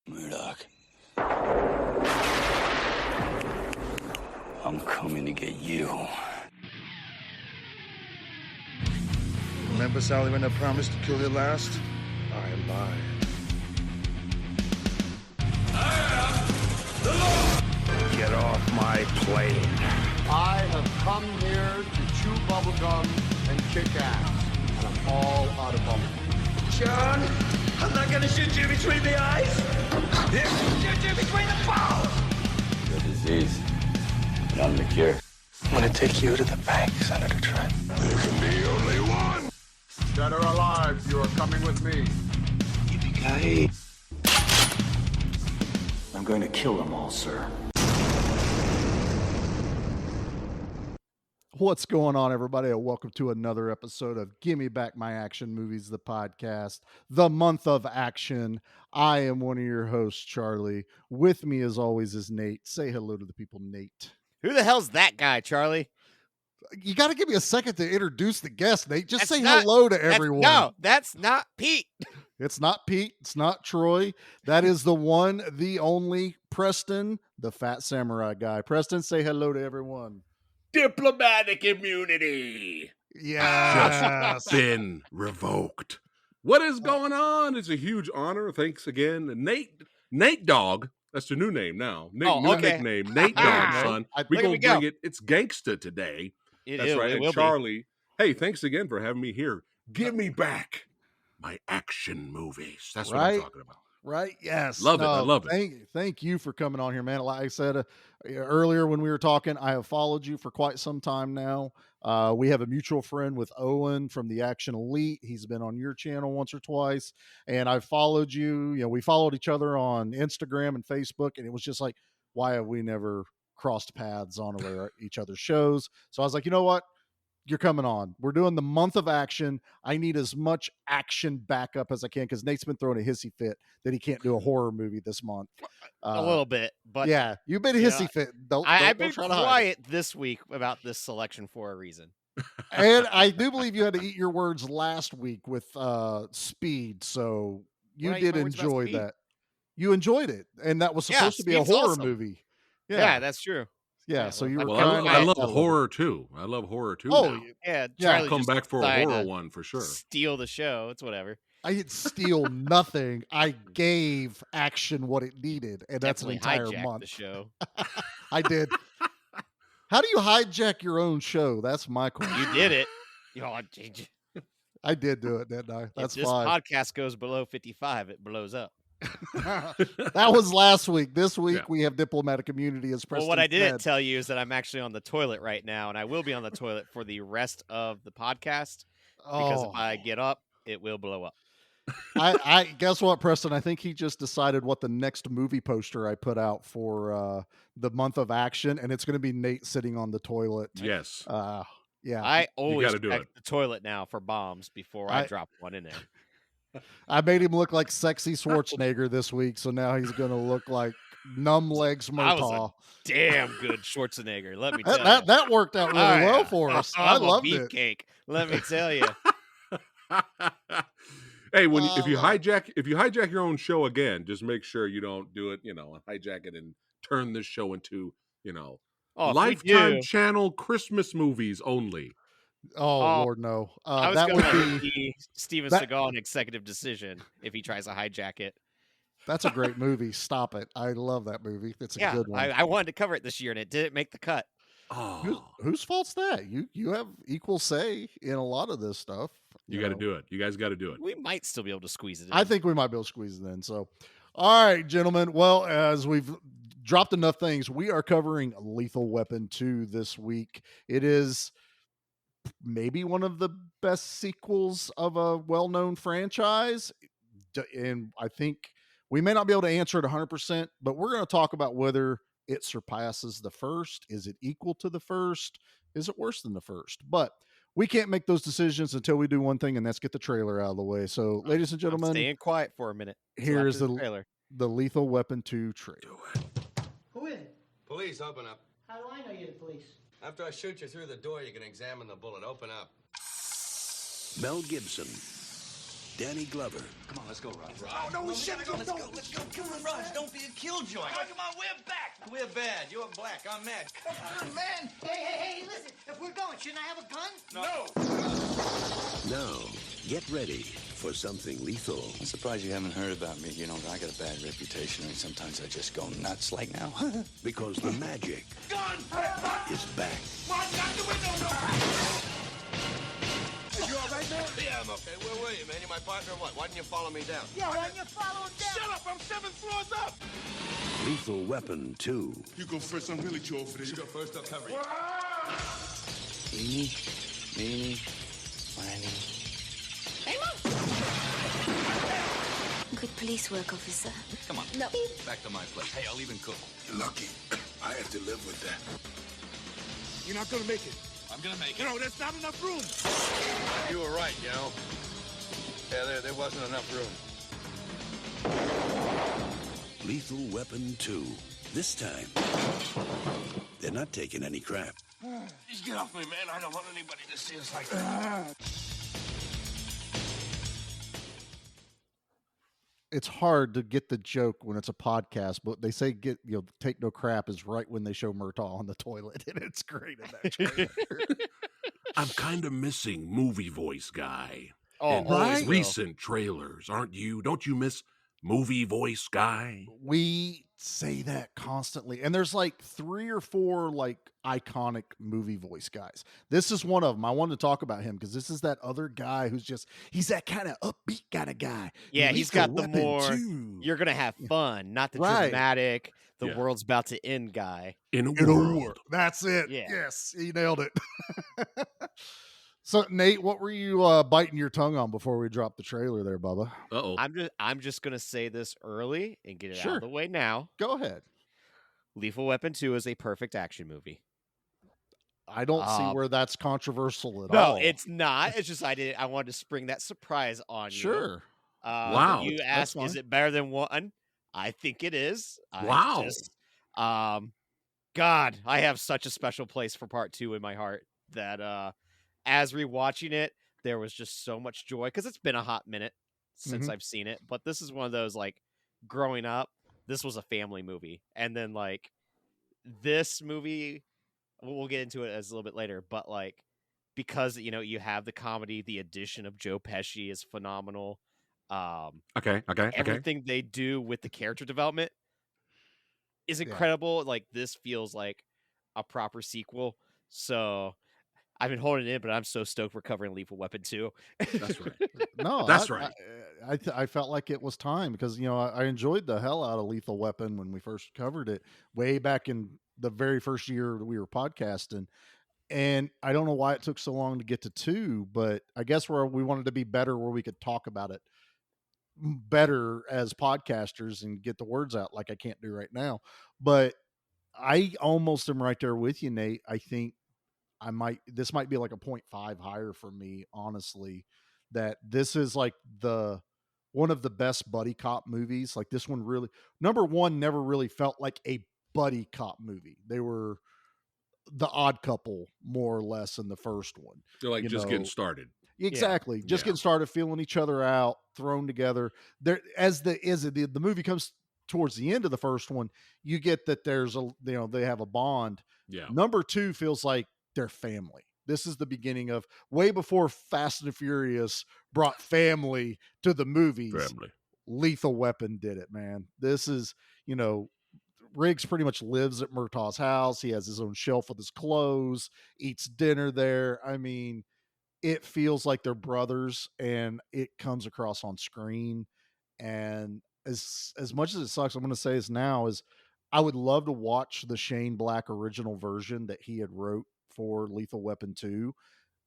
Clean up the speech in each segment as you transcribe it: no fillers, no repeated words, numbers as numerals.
Murdoch. I'm coming to get you. Remember, Sally, when I promised to kill you last? I lied. Get off my plane. I have come here to chew bubblegum and kick ass. And I'm all out of bubblegum. John, I'm not gonna shoot you between the eyes. Shoot you between the balls. The disease. And I'm the cure. I'm gonna take you to the bank, Senator Trent. There can be only one. Dead or alive, you are coming with me. Yippee-ki-yay. I'm going to kill them all, sir. What's going on, everybody? And welcome to another episode of Gimme Back My Action Movies, the podcast, the month of action. I am one of your hosts, Charlie. With me, as always, is Nate. Say hello to the people, Nate. Who the hell's that guy, Charlie? You got to give me a second to introduce the guest, Nate. Just That's say not- hello to everyone. No, that's not Pete. It's not Pete. It's not Troy. That is the one, the only Preston, the fat samurai guy. Preston, say hello to everyone. Diplomatic immunity Yeah. been revoked. What is going on? It's a huge honor. Thanks again, Nate Dog. That's the new name now. New okay. nickname, Nate Dog, son. We're Look at gonna me go. bring it. It's gangsta today. That's right. It And will Charlie, hey, thanks again for having me here. Give me back my action movies. That's what I'm Right. talking about. Right? Yes. Love it. I love it. Thank you for coming on here, man. Like I said earlier when we were talking, I have followed you for quite some time now. We have a mutual friend with Owen from the Action Elite. He's been on your channel once or twice, and I've followed you. You know, we followed each other on Instagram and Facebook, and it was just like, why have we never crossed paths on each other's shows? So I was like, you know what? You're coming on. We're doing the month of action. I need as much action backup as I can because Nate's been throwing a hissy fit that he can't do a horror movie this month. A little bit, but Yeah, you've been a you hissy know, fit. I've Don't been try to hide it. quiet this week about this selection for a reason. And I do believe you had to eat your words last week with Speed, so you When I eat did my words about enjoy Speed. that. You enjoyed it, and that was Yeah, supposed to be a Speed's horror awesome. movie. Yeah, that's true. Yeah. yeah, So well, you were Well, kind I love of horror too. I love horror too. Oh, now. Yeah, Yeah. Charlie I'll come just back for a decided horror to one for sure. Steal the show. It's whatever. I didn't steal nothing. I gave action what it needed, and that's an Definitely entire hijacked month. the show. I did. How do you hijack your own show? That's my question. You did it. I did do it, didn't I? That's if this fine. podcast goes below 55, it blows up. That was last week. This week Yeah. we have diplomatic immunity, as Preston Well, what I didn't said. tell you is that I'm actually on the toilet right now, and I will be on the toilet for the rest of the podcast because if I get up, it will blow up. I guess what, Preston? I think he just decided what the next movie poster I put out for the month of action, and it's going to be Nate sitting on the toilet. Yes. Yeah, I always gotta do check it. the toilet now for bombs before I drop one in there. I made him look like sexy Schwarzenegger this week, so now he's going to look like numb legs I was Murtaugh. Damn good Schwarzenegger, let me tell you. That worked out really Oh, well yeah. for us. I I'm a loved it. beefcake. Let me tell you. Hey, if you Oh. hijack your own show again, just make sure you don't do it, and hijack it and turn this show into, Oh, if we Lifetime do, Channel Christmas movies only. Oh, Oh, Lord, no. I was That going would to be. be Steven that- Seagal an executive decision if he tries to hijack it. That's a great movie. Stop it. I love that movie. It's a good one. I wanted to cover it this year, and it didn't make the cut. Oh, Whose fault's that? You have equal say in a lot of this stuff. you got to do it. You guys got to do it. We might still be able to squeeze it in. I think we might be able to squeeze it in. So, all right, gentlemen. Well, as we've dropped enough things, we are covering Lethal Weapon 2 this week. It is maybe one of the best sequels of a well-known franchise. And I think we may not be able to answer it 100%, but we're going to talk about whether it surpasses the first. Is it equal to the first? Is it worse than the first? But we can't make those decisions until we do one thing, and that's get the trailer out of the way. So, ladies and I'm gentlemen, staying quiet for a minute. here's the the trailer. the Lethal Weapon 2 trailer. Who is it? Police, open up. How do I know you're the police? After I shoot you through the door, you can examine the bullet. Open up. Mel Gibson Danny Glover. Come on, let's go, Raj. Oh, no, we shouldn't go. Let's go. Come on, Raj. Don't be a killjoy. Come on, we're back. We're bad. You're black. I'm mad. Come on, man. Hey, listen. If we're going, shouldn't I have a gun? No. Now, get ready for something lethal. I'm surprised you haven't heard about me. You know, I got a bad reputation. I mean, sometimes I just go nuts like now. Because the magic Gun! is back. Raj, out the window. No. You all right, man? Yeah, I'm okay. Where were you, man? You my partner or what? Why didn't you follow me down? Yeah, why don't you follow him down? Shut up! I'm 7 floors up! Lethal Weapon 2. You go first. I'm really too old for this. You go first, I'll cover you. Eeny, meeny, miny. Good police work, officer. Come on. No. Back to my place. Hey, I'll even cook. You're lucky. I have to live with that. You're not gonna make it. I'm gonna make it. You know, there's not enough room. You were right, you know. Yeah, there wasn't enough room. Lethal Weapon 2. This time, they're not taking any crap. Just get off me, man. I don't want anybody to see us like that. It's hard to get the joke when it's a podcast, but they say take no crap is right when they show Murtaugh on the toilet, and it's great in that trailer. I'm kind of missing movie voice guy. Oh, in always will. recent trailers, aren't you? Don't you miss movie voice guy? We say that constantly, and there's like 3 or 4 like iconic movie voice guys. This is one of them. I wanted to talk about him because this is that other guy he's that kind of upbeat kind of guy. Yeah, Lethal he's got the Weapon more 2. you're gonna have fun, not the Right. dramatic, the Yeah. world's about to end guy. In a In a world. war. That's it. Yeah. Yes, he nailed it. So Nate, what were you biting your tongue on before we dropped the trailer there, Bubba? Uh-oh. I'm just gonna say this early and get it out Sure. of the way now. Go ahead. Lethal Weapon 2 is a perfect action movie. I don't see where that's controversial at all. No, it's not. It's just I wanted to spring that surprise on you. Sure. Wow, You that's asked, is fine. it better than 1? I think it is. Wow. God, I have such a special place for part 2 in my heart that as rewatching it, there was just so much joy because it's been a hot minute since I've seen it. But this is one of those, like, growing up, this was a family movie. And then, like, this movie, we'll get into it as a little bit later, but, like, because, you know, you have the comedy, the addition of Joe Pesci is phenomenal. Okay. Everything they do with the character development is incredible. Like, this feels like a proper sequel. So I've been holding it in, but I'm so stoked we're covering Lethal Weapon 2. That's right. No, That's right. I felt like it was time because, you know, I enjoyed the hell out of Lethal Weapon when we first covered it way back in the very first year that we were podcasting. And I don't know why it took so long to get to 2, but I guess we wanted to be better where we could talk about it better as podcasters and get the words out like I can't do right now. But I almost am right there with you, Nate. I think this might be like a 0.5 higher for me, honestly, that this is like one of the best buddy cop movies. Like this one really, number 1 never really felt like a buddy cop movie. They were the odd couple more or less in the first one. They're like getting started. Exactly. Just getting started, feeling each other out, thrown together. There as the movie comes towards the end of the first one, you get that there's they have a bond. Yeah. Number 2 feels like their family. This is the beginning of way before Fast and Furious brought family to the movies. Family. Lethal Weapon did it, man. This is, Riggs pretty much lives at Murtaugh's house. He has his own shelf with his clothes, eats dinner there. I mean, it feels like they're brothers, and it comes across on screen. And as much as it sucks, I'm going to say this now is I would love to watch the Shane Black original version that he had wrote for Lethal Weapon 2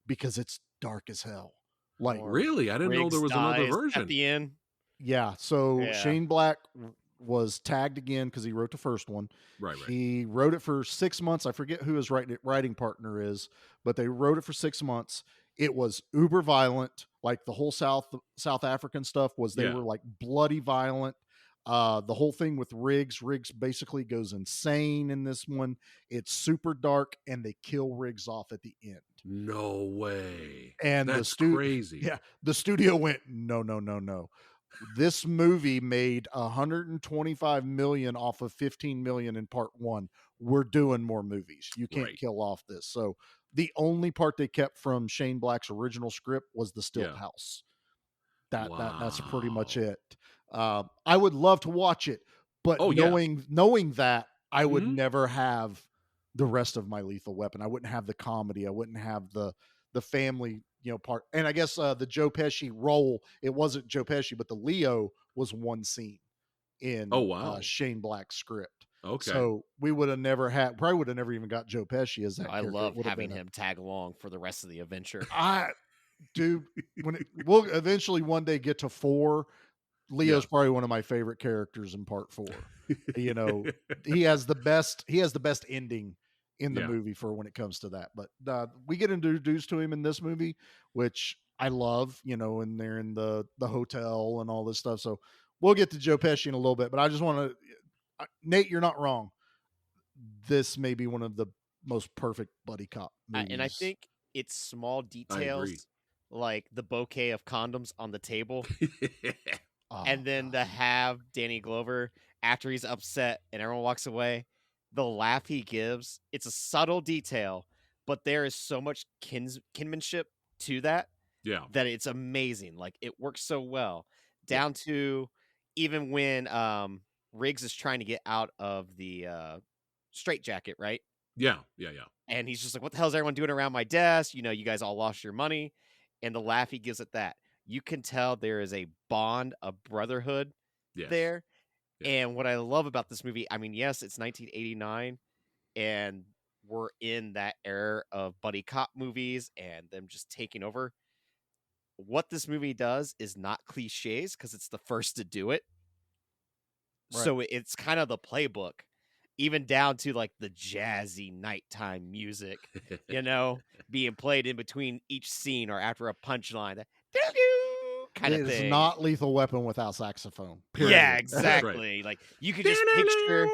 because it's dark as hell. Like, really? I didn't know there was another version at the end. Yeah. So Yeah. Shane Black was tagged again because he wrote the first one. Right. He wrote it for 6 months. I forget who his writing partner is, but they wrote it for 6 months. It was uber violent. Like the whole South African stuff was, they were like bloody violent. The whole thing with Riggs basically goes insane in this one. It's super dark, and they kill Riggs off at the end. No way. And That's the crazy. Yeah, the studio went, no, no, no, no. This movie made 125 million off of 15 million in part one. We're doing more movies. You can't Right. kill off this. So the only part they kept from Shane Black's original script was the still Yeah. house. That's pretty much Wow. it. I would love to watch it, but Oh, yeah. knowing that, I would Mhm. never have the rest of my Lethal Weapon. I wouldn't have the comedy. I wouldn't have the family, part. And I guess the Joe Pesci role, it wasn't Joe Pesci, but the Leo was one scene in Oh, wow. Shane Black's script. Okay. So we would have never probably would have never even got Joe Pesci as that I character. It love would have having been him tag along for the rest of the adventure. dude, we'll eventually one day get to 4. Leo's Yeah. probably one of my favorite characters in part 4. He has the best ending in the Yeah. movie for when it comes to that. But we get introduced to him in this movie, which I love, and they're in the hotel and all this stuff. So we'll get to Joe Pesci in a little bit, but I just want to Nate, you're not wrong. This may be one of the most perfect buddy cop movies. And I think it's small details like the bouquet of condoms on the table, and then to have Danny Glover after he's upset and everyone walks away, the laugh he gives, it's a subtle detail, but there is so much kinship to that Yeah. that it's amazing. Like it works so well down to even when Riggs is trying to get out of the straitjacket, right? Yeah. And he's just like, what the hell is everyone doing around my desk? You guys all lost your money. And the laugh he gives at that, you can tell there is a bond, a brotherhood Yes. there. Yeah. And what I love about this movie, I mean, yes, it's 1989 and we're in that era of buddy cop movies and them just taking over. What this movie does is not cliches because it's the first to do it. Right. So it's kind of the playbook, even down to like the jazzy nighttime music, being played in between each scene or after a punchline. That kind of It's thing. not Lethal Weapon without saxophone. Yeah, period. exactly. Like you could just picture,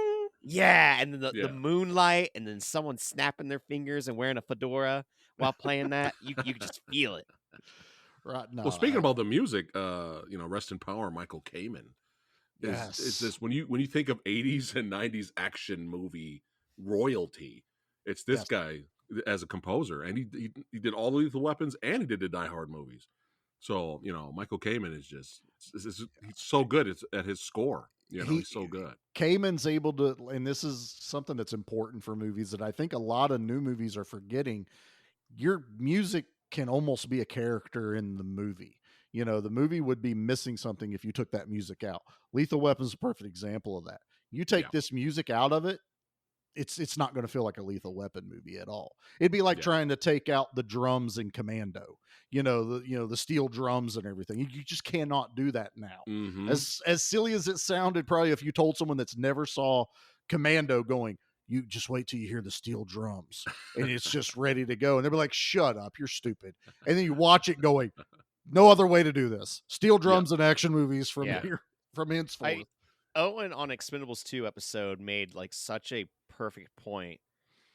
and then the moonlight, and then someone snapping their fingers and wearing a fedora while playing that. You could just feel it. Right. No, Well, speaking about the music, rest in power, Michael Kamen. Is this when you think of 80s and 90s action movie royalty? It's this guy as a composer, and he did all the Lethal Weapons and he did the Die Hard movies. So Michael Kamen is just he's so good at his score. He's so good. Kamen's able to, and this is something that's important for movies that I think a lot of new movies are forgetting. Your music can almost be a character in the movie. The movie would be missing something if you took that music out. Lethal Weapon is a perfect example of that. You take this music out of it, it's not going to feel like a Lethal Weapon movie at all. It'd be like trying to take out the drums in Commando. The steel drums and everything. You just cannot do that now. Mm-hmm. As silly as it sounded, probably if you told someone that's never saw Commando going, you just wait till you hear the steel drums and it's just ready to go. And they'll be like, shut up, you're stupid. And then you watch it going, no other way to do this. Steel drums in action movies from here, from henceforth. Owen on Expendables 2 episode made like such a perfect point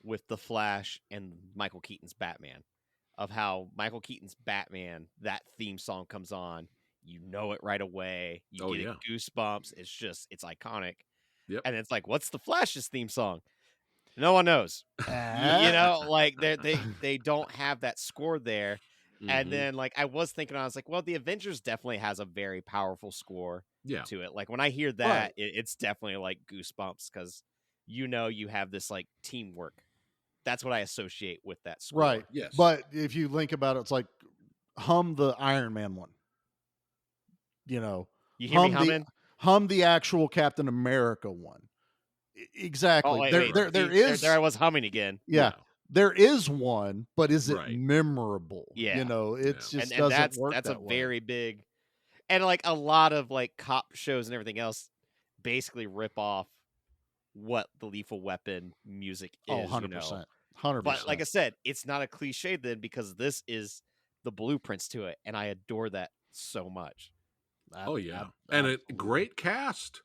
with the Flash and Michael Keaton's Batman, of how Michael Keaton's Batman, that theme song comes on, you know it right away. You get goosebumps. It's iconic. Yep. And it's like, what's the Flash's theme song? No one knows. Like they don't have that score there. Mm-hmm. And then like I was thinking, I was like, well, the Avengers definitely has a very powerful score to it. Like when I hear that, it's definitely like goosebumps because you have this like teamwork. That's what I associate with that score. Right. Yes. But if you think about it, it's like hum the Iron Man one. You hear me humming? Hum the actual Captain America one. Exactly. Oh, wait. There I was humming again. Yeah. There is one, but is it Right. memorable? Yeah. It's just and doesn't work that's that a way. very big, and like a lot of like cop shows and everything else basically rip off what the Lethal Weapon music is. 100%. 100%. But like I said, it's not a cliche then because this is the blueprints to it, and I adore that so much. Oh yeah, and a great cast.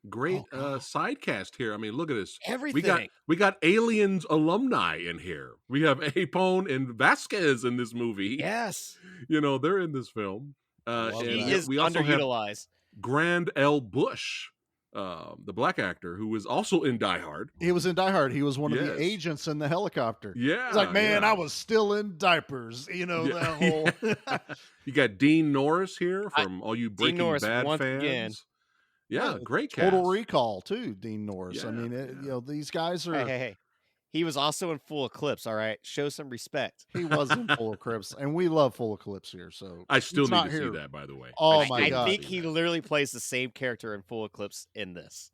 great Oh, God. side cast here. I mean, look at this. Everything. We got Aliens alumni in here. We have Apone and Vasquez in this movie. Yes. You know, they're in this film. Love And He is we also have underutilized. Grand L. Bush, the black actor who is also in Die Hard. He was in Die Hard. He was one of Yes. the agents in the helicopter. Yeah. He's like, man, yeah. I was still in diapers. You know, Yeah. that whole. You got Dean Norris here from all you Breaking Norris Bad once fans. again. Yeah, Yeah, great cast. Total Recall, too, Dean Norris. I Yeah, mean, yeah. you know, these guys are. Hey. He was also in Full Eclipse, all right? Show some respect. He was in Full Eclipse, and we love Full Eclipse here. So I still he's need not to here. see that, by the way. Oh, I my still I God. need think to he see that. literally plays the same character in Full Eclipse in this.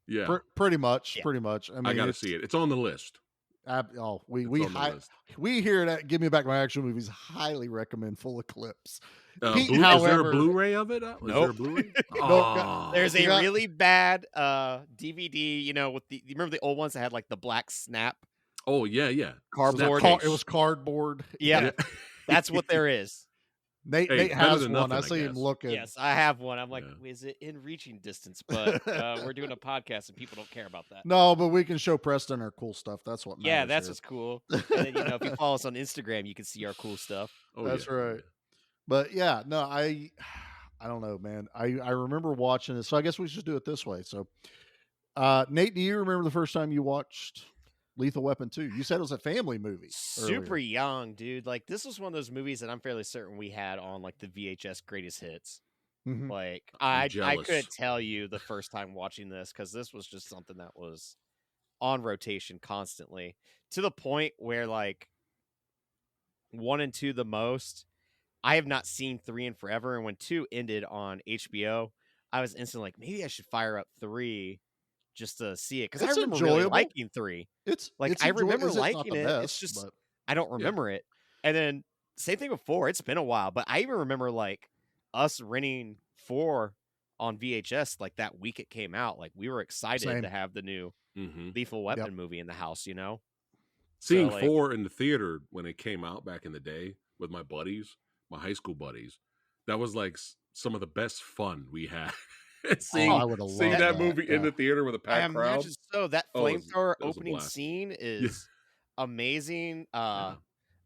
Yeah, Pretty much, Yeah. pretty much. I mean, I got to it's- see it. It's on the list. we It's we on the hi- list. we here at Give Me Back My Action Movies highly recommend Full Eclipse. Pete, Is there a however- Blu-ray of it? Is there a Nope. Blu-ray? No, There's You a got- really bad DVD, you know, with you remember the old ones that had like the black snap? Oh yeah, yeah. Cardboard. Snap It was cardboard. Yeah. That's what there is. Nate, Hey, Nate better has than one. nothing, I I see him guess. looking. Yes, I have one. I'm like, Yeah. is it in reaching distance? But we're doing a podcast and people don't care about that. No, but we can show Preston our cool stuff. That's what matters. Yeah, that's here. what's cool. And then, you know, if you follow us on Instagram, you can see our cool stuff. Oh, That's yeah. right. But yeah, no, I don't know, man. I remember watching it. So I guess we should do it this way. So Nate, do you remember the first time you watched Lethal Weapon 2? You said it was a family movie. Super earlier. young, dude. Like, this was one of those movies that I'm fairly certain we had on like the VHS greatest hits. Mhm. Like, I'm I jealous. couldn't tell you the first time watching this because this was just something that was on rotation constantly to the point where like 1 and 2 the most. I have not seen 3 in forever, and when 2 ended on HBO, I was instantly like, maybe I should fire up 3 just to see it because I It's remember really enjoyable. liking 3. It's Like, it's I remember it's not liking the it. best, It's just but I don't remember it. And then same thing with 4. It's been a while, but I even remember like us renting 4 on VHS like that week it came out. Like we were excited Same. to have the new Mhm. Lethal Weapon movie in the house, you know? Seeing like- 4 in the theater when it came out back in the day with my buddies, my high school buddies, that was like some of the best fun we had. seeing I would've seeing loved that that, movie in yeah. the theater with a I packed crowd. imagine so. That Oh, it was- flamethrower it was a opening blast. scene is amazing. Yeah.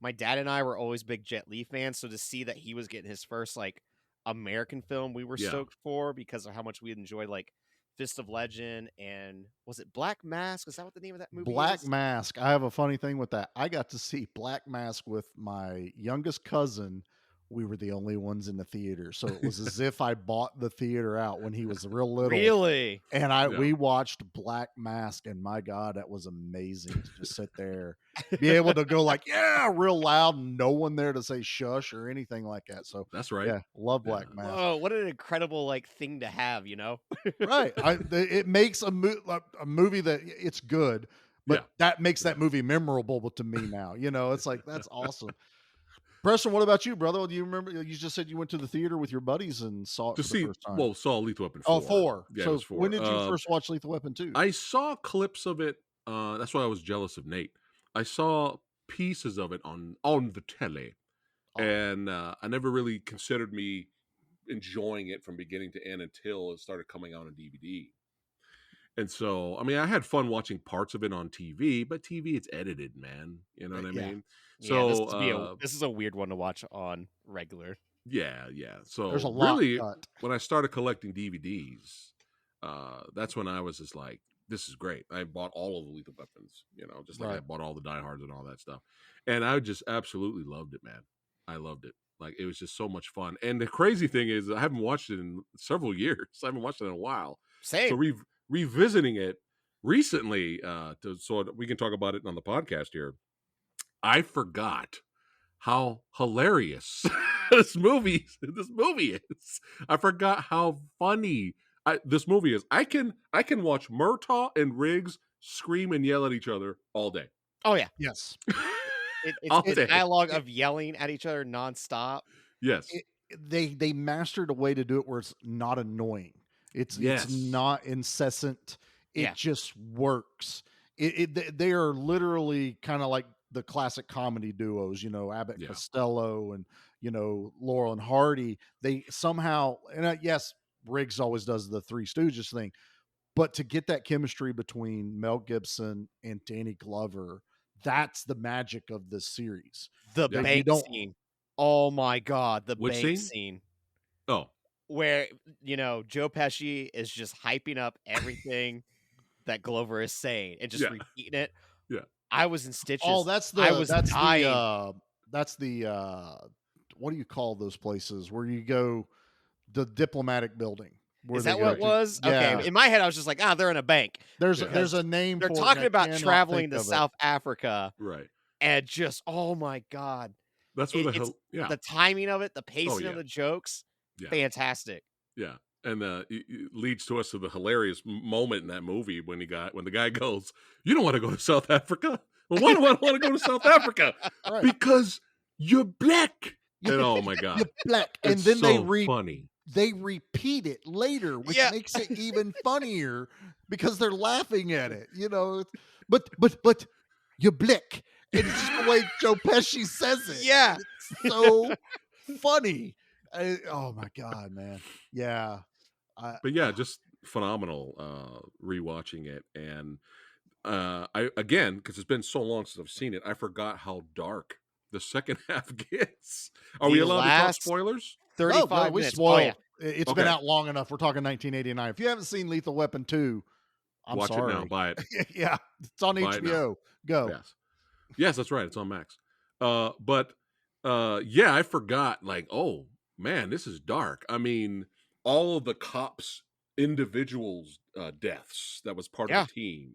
My dad and I were always big Jet Li fans, so to see that he was getting his first like American film, we were Yeah. stoked for because of how much we enjoyed like Fist of Legend and was it Black Mask? Is that what the name of that movie Black is? Mask. I have a funny thing with that. I got to see Black Mask with my youngest cousin. We were the only ones in the theater, so it was as if I bought the theater out when he was real little. Really? And Yeah. we watched Black Mask, and my God, that was amazing to just sit there, be able to go like, yeah, real loud, and no one there to say shush or anything like that. So That's right. yeah, love Black Yeah. Mask. Whoa, what an incredible like thing to have, you know? Right. It makes a movie that it's good, but Yeah. that makes that movie memorable to me now. You know, it's like, that's awesome. Preston, what about you, brother? Do you remember? You just said you went to the theater with your buddies and saw it To for see, the first time. well, saw Lethal Weapon 4. Oh, 4. Yeah, it So was 4. when did you first watch Lethal Weapon 2? I saw clips of it. That's why I was jealous of Nate. I saw pieces of it on the telly, and I never really considered me enjoying it from beginning to end until it started coming out on DVD. And so, I mean, I had fun watching parts of it on TV, but TV, it's edited, man. You know what I Yeah. mean? Yeah, So, this is a weird one to watch on regular. yeah. So, There's a lot really, cut. when I started collecting DVDs, that's when I was just like, this is great. I bought all of the Lethal Weapons, you know, just like I Right. bought all the Die Hards and all that stuff. And I just absolutely loved it, man. I loved it. Like, it was just so much fun. And the crazy thing is, I haven't watched it in several years. I haven't watched it in a while. Same. So revisiting it recently, so we can talk about it on the podcast here. I forgot how hilarious this movie is. I forgot how funny this movie is. I can watch Murtaugh and Riggs scream and yell at each other all day. Oh yeah. Yes. All It's day. dialogue of yelling at each other nonstop. Yes. They mastered a way to do it where it's not annoying. It's not incessant. It Yeah. just works. They are literally kind of like the classic comedy duos, you know, Abbott and Yeah. Costello and, you know, Laurel and Hardy. They somehow, and yes, Riggs always does the Three Stooges thing, But to get that chemistry between Mel Gibson and Danny Glover, that's the magic of this series. The Yeah. bank scene. Oh my God, the Which bank scene? scene. Oh, Where, Joe Pesci is just hyping up everything that Glover is saying and just Yeah. repeating it. Yeah. I was in stitches. Oh, that's the I was dying. that's the what do you call those places where you go, the diplomatic building? Is that what it was? Yeah. Okay. In my head, I was just like, they're in a bank. There's Because a name. They're for it, and talking I about cannot traveling think to of it. South Africa right. and just, oh my God. That's where It's yeah. the timing of it, the pacing yeah. of the jokes, Yeah. fantastic. Yeah, and it leads to us to the hilarious moment in that movie when the guy goes, "You don't want to go to South Africa? Well, why do I want to go to South Africa? Right. Because you're black." And oh my God, You're black. And it's then so funny. they repeat it later, which Yeah. makes it even funnier because they're laughing at it. But you're black. And it's just the way Joe Pesci says it. Yeah. It's so funny. Oh my God, man. Yeah. But yeah, just phenomenal rewatching it. And I again, because it's been so long since I've seen it, I forgot how dark the second half gets. Are we The allowed to talk last spoilers? 35 we minutes. spoiled. Oh, yeah. It's been Okay. out long enough. We're talking 1989. If you haven't seen Lethal Weapon 2, I'm Watch sorry. it now. Buy it. Yeah, it's on Buy it now. HBO. Go. Yes, that's right. It's on Max. But yeah, I forgot. Like, oh man, this is dark. I mean, all of the cops' individuals' deaths that was part of the team.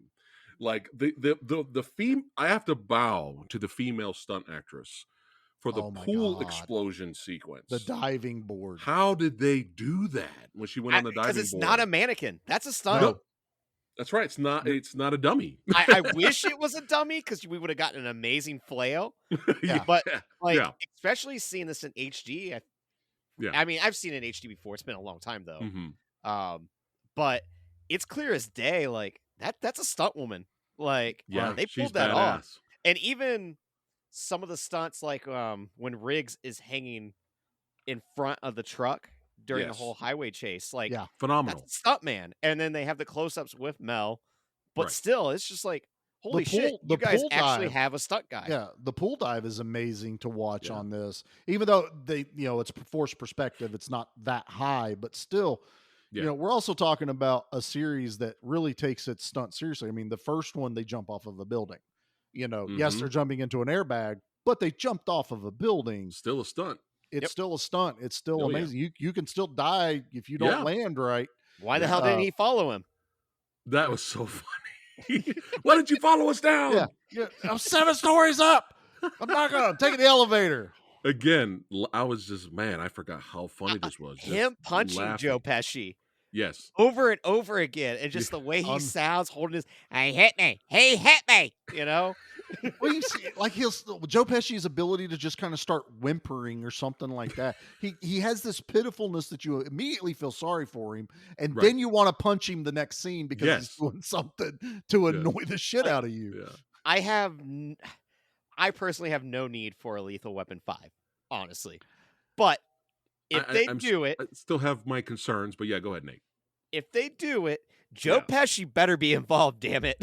Like the I have to bow to the female stunt actress for the Oh my pool God. explosion sequence. The diving board. How did they do that when she went on the diving board? Because it's not a mannequin. That's a stunt. No. That's right. It's not. It's not a dummy. I wish it was a dummy because we would have gotten an amazing flail. Yeah. But like, Yeah. especially seeing this in HD. I mean, I've seen it in HD before. It's been a long time though. Mhm. But it's clear as day. Like that's a stunt woman. Like, Yeah, they she's pulled that off. badass. And even some of the stunts, like when Riggs is hanging in front of the truck during the Yes. whole highway chase, like Yeah. Phenomenal. that's a stunt man. And then they have the close-ups with Mel, but Right. still, it's just like, holy shit, the you guys pool actually dive. have a stunt guy. Yeah, the pool dive is amazing to watch Yeah. on this. Even though it's forced perspective, it's not that high, but still, Yeah. we're also talking about a series that really takes its stunt seriously. I mean, the first one, they jump off of a building. Yes, Mhm. they're jumping into an airbag, but they jumped off of a building. Still a stunt. It's still a stunt. It's still Oh, yeah. amazing. You can still die if you don't Yeah. land right. Why the hell didn't he follow him? That was so funny. Why did you follow us down? Yeah, I'm 7 stories up. I'm not gonna take the elevator. Again, I was just I forgot how funny this was. Just Him punching laughing. Joe Pesci Yes. over and over again, and just the way he sounds holding his, "He hit me, he hit me," Well, you see, like Joe Pesci's ability to just kind of start whimpering or something like that. He has this pitifulness that you immediately feel sorry for him, and Right. then you want to punch him the next scene because Yes. he's doing something to annoy the shit out of you. Yeah. I personally have no need for a Lethal Weapon 5, honestly. But if they do it, I still have my concerns, but yeah, go ahead, Nate. if they do it, Joe Pesci better be involved, damn it.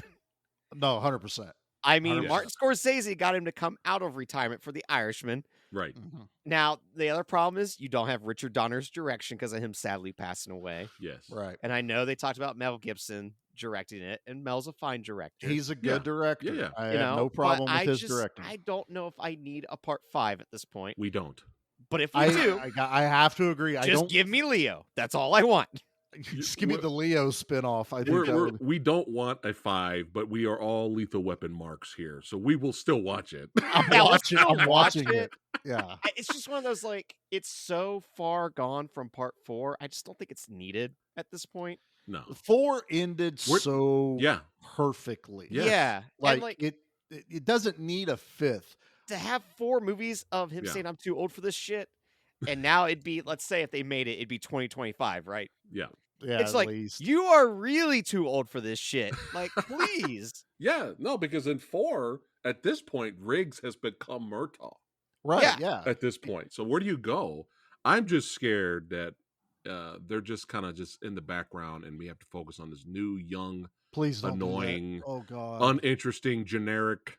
No, 100%. I mean, 100%. Martin Scorsese got him to come out of retirement for The Irishman. Right. Now, the other problem is you don't have Richard Donner's direction because of him sadly passing away. Yes. Right. And I know they talked about Mel Gibson directing it, and Mel's a fine director. He's a good director. Yeah. I have no problem with his directing. I don't know if I need a part 5 at this point. We don't. But if we do, I have to agree. just give me Leo. That's all I want. Just give me the Leo spinoff. I think We don't want a 5, but we are all Lethal Weapon marks here, so we will still watch it. I'm watching it. Yeah. It's just one of those, like, it's so far gone from part 4. I just don't think it's needed at this point. No. 4 ended so perfectly. Yes. Yeah. Like, And, like, it doesn't need a 5th. to have 4 movies of him saying I'm too old for this shit, and now it'd be, let's say if they made it, it'd be 2025, right? Yeah. Yeah, It's at like, least. you are really too old for this shit. Like, please. Yeah, no, because in 4, at this point, Riggs has become Murtaugh. Right, yeah. At this point. So where do you go? I'm just scared that they're just kind of just in the background, and we have to focus on this new, young, Please don't do that. annoying, Oh God. uninteresting, generic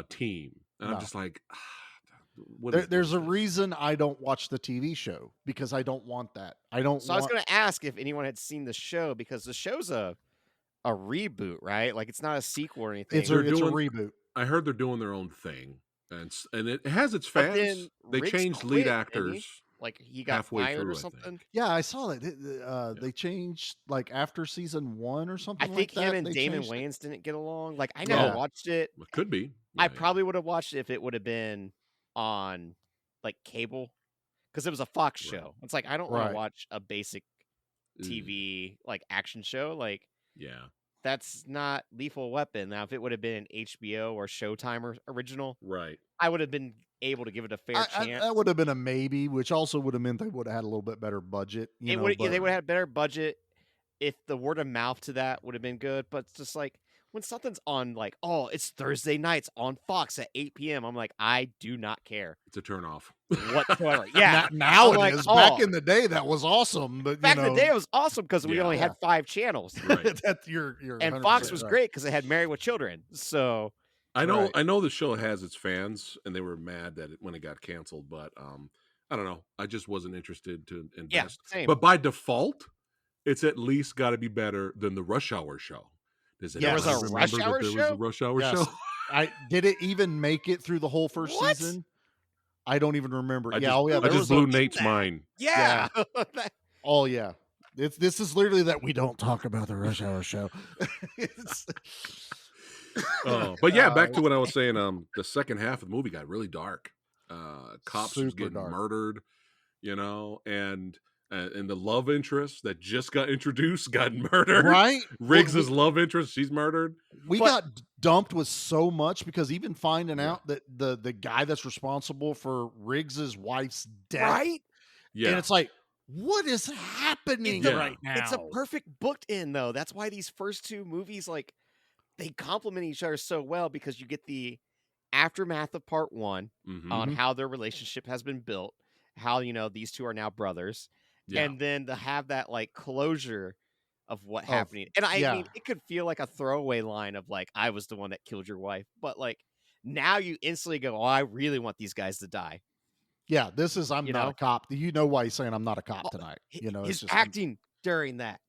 team. And I'm No. just like, There's a reason I don't watch the TV show, because I don't want that. I don't So I was want. going to ask if anyone had seen the show, because the show's a reboot, right? Like, it's not a sequel or anything. It's a reboot. I heard they're doing their own thing, and it has its But fans. then They Riggs changed quit, lead didn't he? actors. Like, he got halfway fired through, or I think. something. Yeah, I saw that. They changed like after season 1 or I something think like that. him and they Damon changed it. Wayans didn't get along. Like, I never Yeah. watched it. It could be. I probably would have watched it if it would have been on like cable, because it was a Fox show. It's like, I don't want Right. to watch a basic TV like action show. Like, Yeah. that's not Lethal Weapon. Now, if it would have been an HBO or Showtime original, Right. I would have been able to give it a fair chance. That would have been a maybe, which also would have meant they would have had a little bit better budget. They would have had better budget if the word of mouth to that would have been good. But it's just like, when something's on, like, oh, it's Thursday nights on Fox at 8 p.m., I'm like, I do not care It's a turn off. whatsoever. Yeah. Now I'm it like, is. oh. Back in the day, that was awesome. But Back in the day, it was awesome because we Yeah. only had 5 channels. Right. you're And 100% Fox was right. great because it had Married with Children. So I know. Right. I know the show has its fans, and they were mad that when it got canceled. But I don't know. I just wasn't interested to invest. same. But by default, it's at least got to be better than the Rush Hour show. Does There was a anybody Rush remember Hour that there was show? a Rush Hour Yes. show? Did it even make it through the whole first What? season? I don't even remember. I yeah, just, oh yeah, I there just was blew a, Nate's mind. yeah. oh yeah. This is literally that we don't talk about the Rush Hour show. It's- But yeah, back to what I was saying. The second half of the movie got really dark. Cops was Super getting dark. murdered, and the love interest that just got introduced got murdered. right? Riggs's love interest, she's murdered. We But- got dumped with so much, because even finding Yeah. out that the guy that's responsible for Riggs's wife's death, Right? Yeah, and it's like, what is happening Yeah. right now? It's a perfect booked in, though. That's why these first 2 movies, like, they complement each other so well, because you get the aftermath of part 1 Mhm. on how their relationship has been built, how, these 2 are now brothers. Yeah. And then to have that like closure of what Of- happened. And I yeah. mean, it could feel like a throwaway line of like, I was the one that killed your wife. But like, now you instantly go, oh, I really want these guys to die. Yeah, this is I'm You not know? a cop. You know why he's saying I'm not a cop Oh, tonight. H- You know, his it's just acting during that,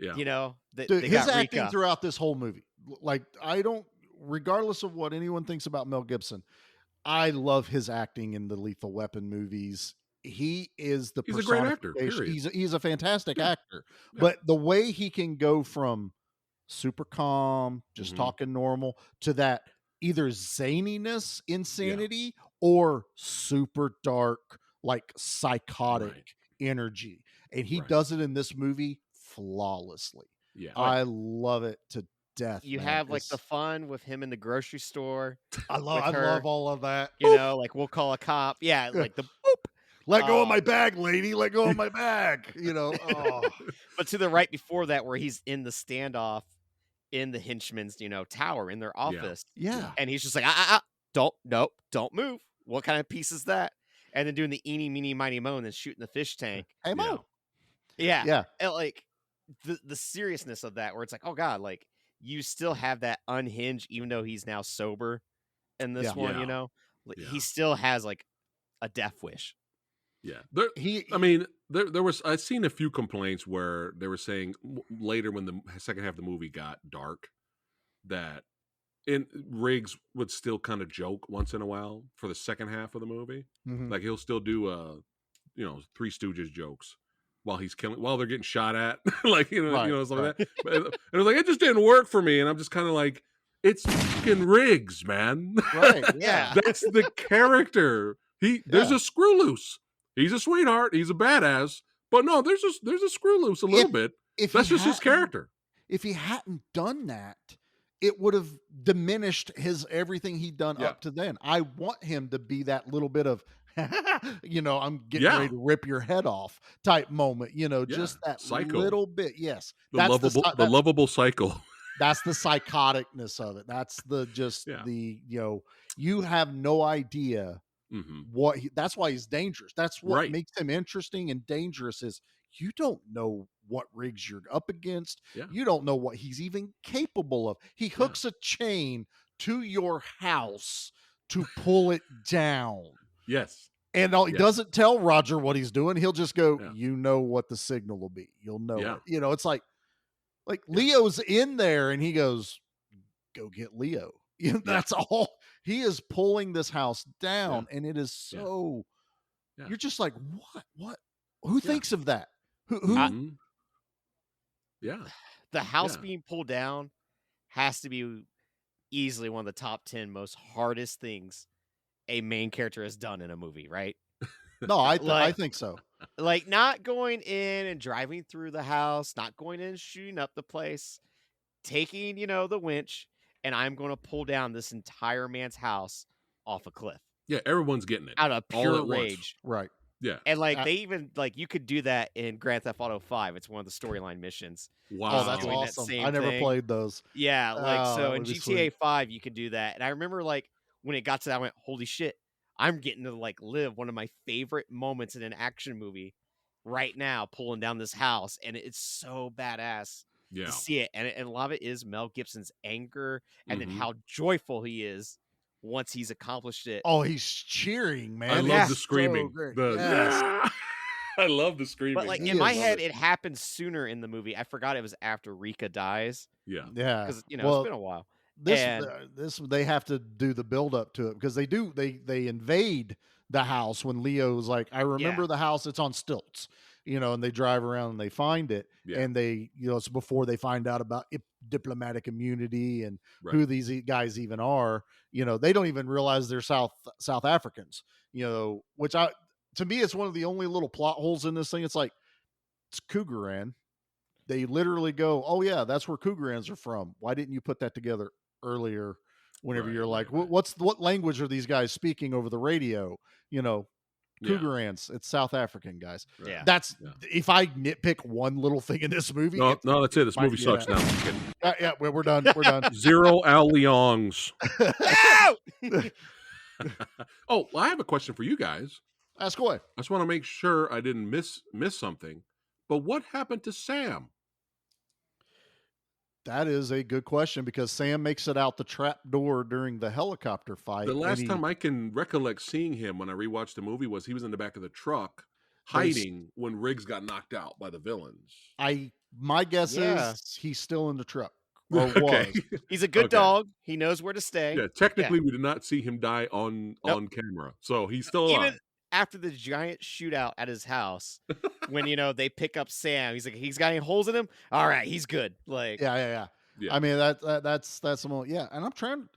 Yeah. Dude, they his got acting Rika. throughout this whole movie. Like, I don't, regardless of what anyone thinks about Mel Gibson, I love his acting in the Lethal Weapon movies. He is the He's a great actor, personification- period. He's a fantastic Yeah. actor. Yeah. But the way he can go from super calm, just Mhm. talking normal, to that either zaniness, insanity, or super dark, like psychotic Right. energy. And he Right. does it in this movie flawlessly. Yeah. I love it to death. You man. have like It's- the fun with him in the grocery store. I love with her, all of that. like we'll call a cop. Yeah, like the boop. Let go of my Um, bag, lady. Let go of my bag. Oh. But to the right before that, where he's in the standoff in the henchman's, tower in their office. Yeah. And he's just like, don't move. What kind of piece is that? And then doing the eeny, meeny, miny, mo, and then shooting the fish tank. Hey, Mo. Yeah. Yeah. And like the seriousness of that, where it's like, oh God, like you still have that unhinged, even though he's now sober in this Yeah. one, Yeah. Like, Yeah. he still has like a death wish. Yeah. He, I mean, there was. I've seen a few complaints where they were saying later when the second half of the movie got dark that Riggs would still kind of joke once in a while for the second half of the movie. Mhm. Like he'll still do Three Stooges jokes while they're getting shot at, like Right, stuff like that. And it was like it just didn't work for me, and I'm just kind of like, it's fucking Riggs, man. right. Yeah. That's the character. There's Yeah. a screw loose. He's a sweetheart. He's a badass. But no, there's a screw loose a little bit. If That's he just his hadn't- character. If he hadn't done that, it would have diminished everything he'd done Yeah. up to then. I want him to be that little bit of, I'm getting Yeah. ready to rip your head off type moment. Yeah. Just that Psycho. little bit. Yes, The that's lovable, the lovable cycle. that's the psychoticness of it. That's the you have no idea Hmm. that's why he's dangerous. That's what Right. makes him interesting and dangerous is you don't know what rigs you're up against. Yeah. You don't know what he's even capable of. He hooks a chain to your house to pull it down. Yes. And he Yes. doesn't tell Roger what he's doing. He'll just go, Yeah. you know what the signal will be. You'll know Yeah. it. You know, it's like Leo's in there and he goes, go get Leo. You know, that's all. He is pulling this house down, and it is so. Yeah. You're just like, what? Who thinks of that? Who? Mhm. Yeah. The house Yeah. being pulled down has to be easily one of the top 10 most hardest things a main character has done in a movie, right? No, I Like- think so. Like not going in and driving through the house, not going in and shooting up the place, taking, the winch, and I'm going to pull down this entire man's house off a cliff Yeah. Everyone's getting it out of all pure at once. rage. Right. Yeah. And they even you could do that in Grand Theft Auto 5. It's one of the storyline missions. Wow. Oh, that's doing that awesome. same I never thing. played those. Yeah, Oh, so that in would be GTA sweet. 5 you can do that. And I remember when it got to that, I went, holy shit, I'm getting to live one of my favorite moments in an action movie right now, pulling down this house, and it's so badass Yeah. to see it. And a lot of it is Mel Gibson's anger and then Mhm. how joyful he is once he's accomplished it. Oh, he's cheering, man. I love Yeah. the screaming. So great. The Yes. I love the screaming. But He in my is- head, it happened sooner in the movie. I forgot it was after Rika dies Yeah. Yeah. because it's been a while. And- This they have to do the build up to it because they invade the house when Leo's like, I remember the house, it's on stilts, and they drive around and they find it, Yeah. and they, it's before they find out about diplomatic immunity and Right. who these guys even are. They don't even realize they're South Africans. Which to me, it's one of the only little plot holes in this thing. It's like, it's Cougaran. They literally go, oh yeah, that's where Cougarans are from. Why didn't you put that together earlier? Whenever Right, you're like, right. what language are these guys speaking over the radio? Yeah. Cougarans. It's South African, guys. Right. Yeah. That's Yeah. if I nitpick one little thing in this movie. No, that's it. This might movie be sucks that. now. I'm kidding. Yeah, we're done. We're done. Zero Al Leongs. Ow! Oh, well, I have a question for you guys. Ask away. I just want to make sure I didn't miss something. But what happened to Sam? That is a good question because Sam makes it out the trap door during the helicopter fight. The and last he- time I can recollect seeing him when I rewatched the movie was he was in the back of the truck But he's- hiding when Riggs got knocked out by the villains. my guess Yeah. is he's still in the truck or Okay. was. He's a good Okay. dog. He knows where to stay. Yeah, technically we did not see him die on camera. So he's still alive. Even after the giant shootout at his house, when they pick up Sam, he's like, he's got any holes in him? All right, he's good. Like, Yeah. Yeah. I mean that's the moment. Yeah, and I'm trying.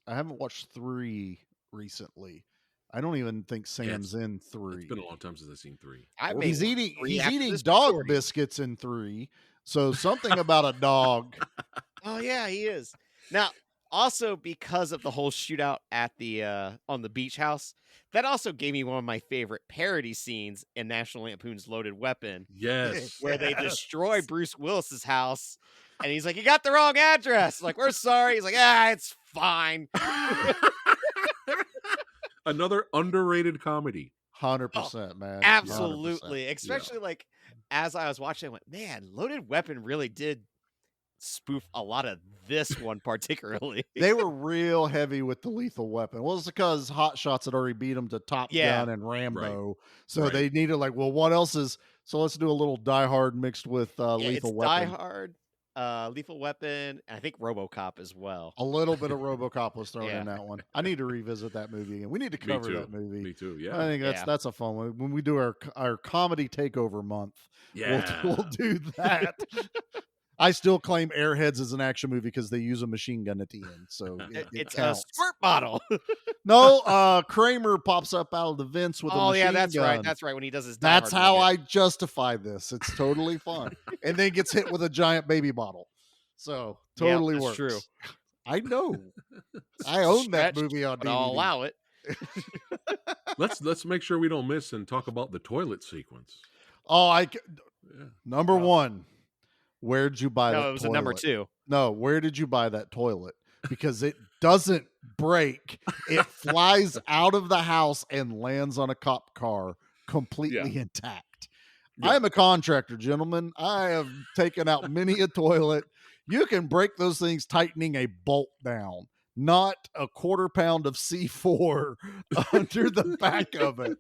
I haven't watched 3 recently. I don't even think Sam's in 3. It's been a long time since I've seen 3. I He's made eating 3 he's after eating this dog recording. biscuits in 3. So something about a dog. Oh yeah, he is. Now, also because of the whole shootout at the on the beach house, that also gave me one of my favorite parody scenes in National Lampoon's Loaded Weapon, Yes. where they destroy Bruce Willis's house, and he's like, "You got the wrong address." Like, we're sorry. He's like, it's fine. Another underrated comedy. 100%, man. 100%. Absolutely. Especially as I was watching, I went, man, Loaded Weapon really did spoof a lot of this one particularly. They were real heavy with the Lethal Weapon. Well, it's because Hot Shots had already beat them to Top Yeah. Gun and Rambo. So Right. they needed what else is? So let's do a little Die Hard mixed with Yeah, Lethal it's Weapon. Die Hard, Lethal Weapon, and I think RoboCop as well. A little bit of RoboCop was thrown Yeah. in that one. I need to revisit that movie again. We need to Me cover too. that movie. Me too. I Yeah. think Yeah. that's a fun one. When we do our comedy takeover month, Yeah. we'll do that. I still claim Airheads is an action movie because they use a machine gun at the end. So it It's a counts. squirt bottle. No, Kramer pops up out of the vents with a Oh machine yeah, that's gun. right. That's right. When he does his Die That's Hard how movie. I justify this. It's totally fun. And then gets hit with a giant baby bottle. So Yep, totally that's works. true. I know. I own that Stretched, movie on but DVD. I'll allow it. Let's make sure we don't miss and talk about the toilet sequence. Oh, Yeah. number one. Where'd you buy that No, it was a number toilet? 2. No, where did you buy that toilet? Because it doesn't break. It flies out of the house and lands on a cop car completely intact. I am a contractor, gentlemen. I have taken out many a toilet. You can break those things tightening a bolt down, not a quarter pound of C4 under the back of it.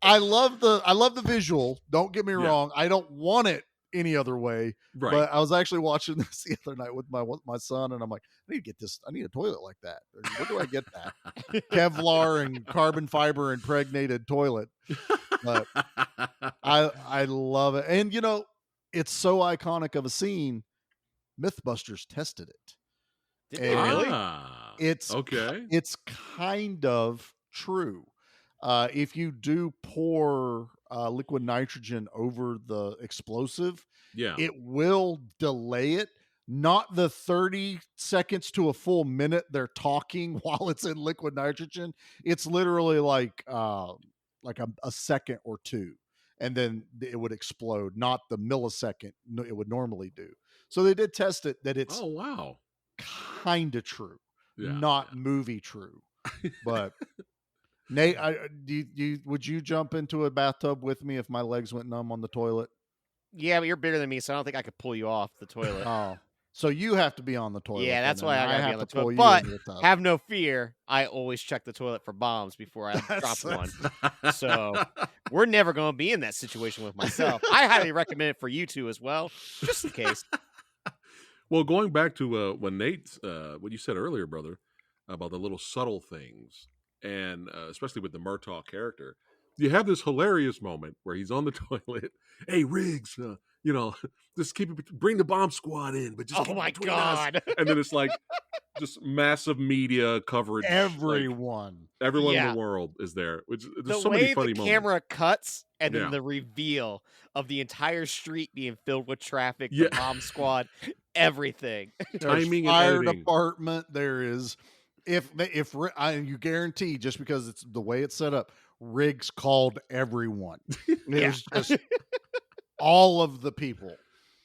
I love the visual. Don't get me wrong. I don't want it any other way. Right. But I was actually watching this the other night with my son, and I'm like, I need to get this. I need a toilet like that. Where do I get that? Kevlar and carbon fiber impregnated toilet. But I love it. And you know, it's so iconic of a scene. Mythbusters tested it. Did they really? It's okay. It's kind of true. If you do pour liquid nitrogen over the explosive, it will delay it. Not the 30 seconds to a full minute they're talking while it's in liquid nitrogen. It's literally like a second or two, and then it would explode, not the millisecond it would normally do. So they did test it that it's kind of true, not movie true. But Nate, would you jump into a bathtub with me if my legs went numb on the toilet? Yeah, but you're bigger than me, so I don't think I could pull you off the toilet. Oh, so you have to be on the toilet. Yeah, that's why I gotta be on the toilet. But have no fear, I always check the toilet for bombs before I drop one. So we're never going to be in that situation with myself. I highly recommend it for you two as well, just in case. Well, going back to what you said earlier, brother, about the little subtle things, and especially with the Murtaugh character, you have this hilarious moment where he's on the toilet. Hey, Riggs, just bring the bomb squad in, but just oh my god! And then it's like just massive media coverage. Everyone in the world is there. There's so way many funny the moments. Camera cuts, and then the reveal of the entire street being filled with traffic, the bomb squad, everything. Timing, fire and editing. department. There is, you guarantee, just because it's the way it's set up, Riggs called everyone. It was just all of the people.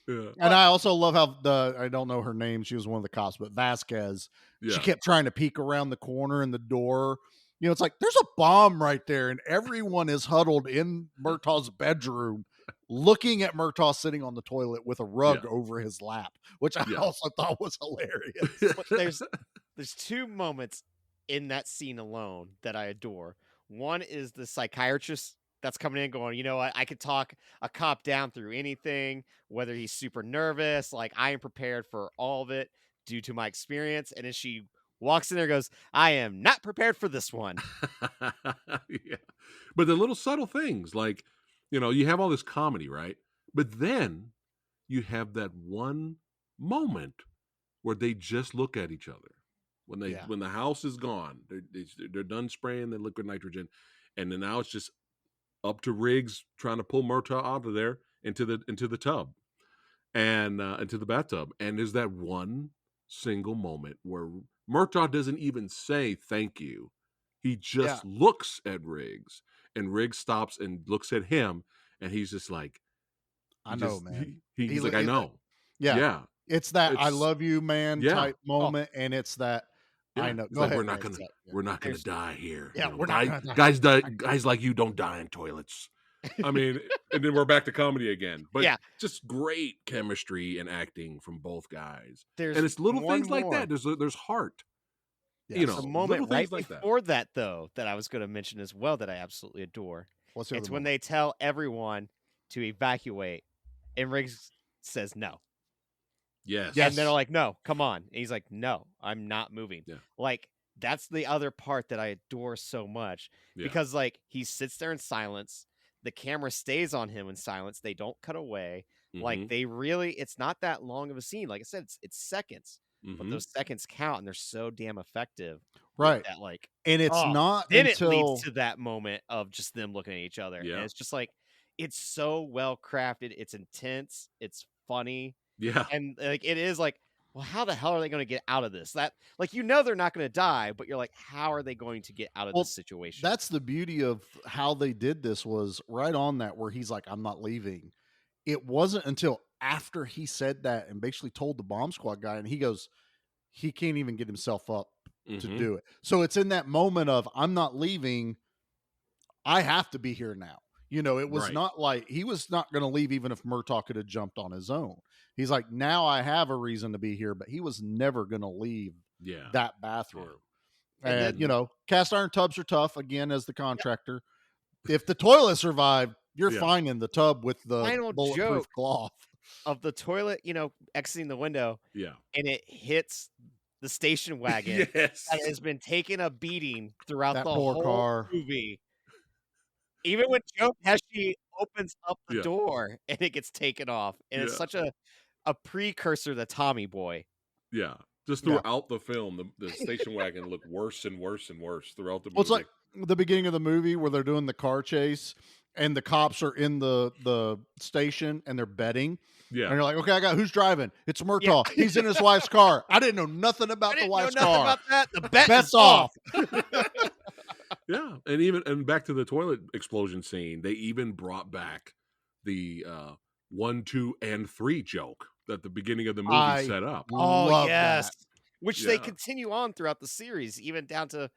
Yeah. And I also love how I don't know her name. She was one of the cops, but Vasquez, she kept trying to peek around the corner in the door. You know, it's like, there's a bomb right there. And everyone is huddled in Murtaugh's bedroom looking at Murtaugh sitting on the toilet with a rug over his lap, which I also thought was hilarious. But there's two moments in that scene alone that I adore. One is the psychiatrist that's coming in going, you know what, I could talk a cop down through anything, whether he's super nervous, like I am prepared for all of it due to my experience. And then she walks in there and goes, I am not prepared for this one. But the little subtle things, like, you have all this comedy, right? But then you have that one moment where they just look at each other. When the house is gone, they're done spraying the liquid nitrogen, and then now it's just up to Riggs trying to pull Murtaugh out of there into the tub, and into the bathtub. And there's that one single moment where Murtaugh doesn't even say thank you. He just looks at Riggs, and Riggs stops and looks at him, and he's just like, I know, man. He's like, I know. Yeah. It's that I love you, man type moment, and it's that I know. Like, we're not gonna die here. Yeah, we're not gonna die. Guys like you don't die in toilets. I mean, and then we're back to comedy again. But just great chemistry and acting from both guys. And it's little things like that. There's heart. Yeah, a moment right before that, though, that I was going to mention as well that I absolutely adore. It's when they tell everyone to evacuate, and Riggs says no. Yes. And they're like, no, come on. And he's like, no, I'm not moving. Yeah. Like, that's the other part that I adore so much. Because, like, he sits there in silence. The camera stays on him in silence. They don't cut away. Like, it's not that long of a scene. Like I said, it's seconds. But those seconds count, and they're so damn effective. Right. That, like, and it's not then until it leads to that moment of just them looking at each other. Yeah. And it's just like, it's so well crafted. It's intense. It's funny. Yeah. And like it is like, well, how the hell are they going to get out of this? That, like, they're not going to die, but you're like, how are they going to get out of this situation? That's the beauty of how they did this, was right on that where he's like, I'm not leaving. It wasn't until after he said that and basically told the bomb squad guy, and he goes, he can't even get himself up to do it. So it's in that moment of, I'm not leaving. I have to be here now. You know, it was Right. not like he was not going to leave even if Murtaugh could have jumped on his own. He's like, now I have a reason to be here, but he was never going to leave Yeah. that bathroom. And And, then- you know, cast iron tubs are tough, again, as the contractor. If the toilet survived, you're Yeah. fine in the tub with the Final bulletproof joke. cloth. Of the toilet, you know, exiting the window, Yeah. and it hits the station wagon Yes. that has been taking a beating throughout That the poor whole car. movie. Even when Joe Pesci opens up the Yeah. door and it gets taken off, and it's Yeah. such a precursor to Tommy Boy. Yeah. Just Yeah. throughout the film, the station wagon looked worse and worse and worse throughout the movie. Well, it's like the beginning of the movie where they're doing the car chase and the cops are in the station and they're betting. yeah. And you're like, okay, I got who's driving? It's Murtaugh. He's in his wife's car. I didn't know nothing I about the didn't know wife's nothing car. about that. The bet Bets is off. Yeah, and back to the toilet explosion scene, they even brought back the 1, 2, and 3 joke that the beginning of the movie I set up. Oh Love yes, that. which they Yeah. continue on throughout the series, even down to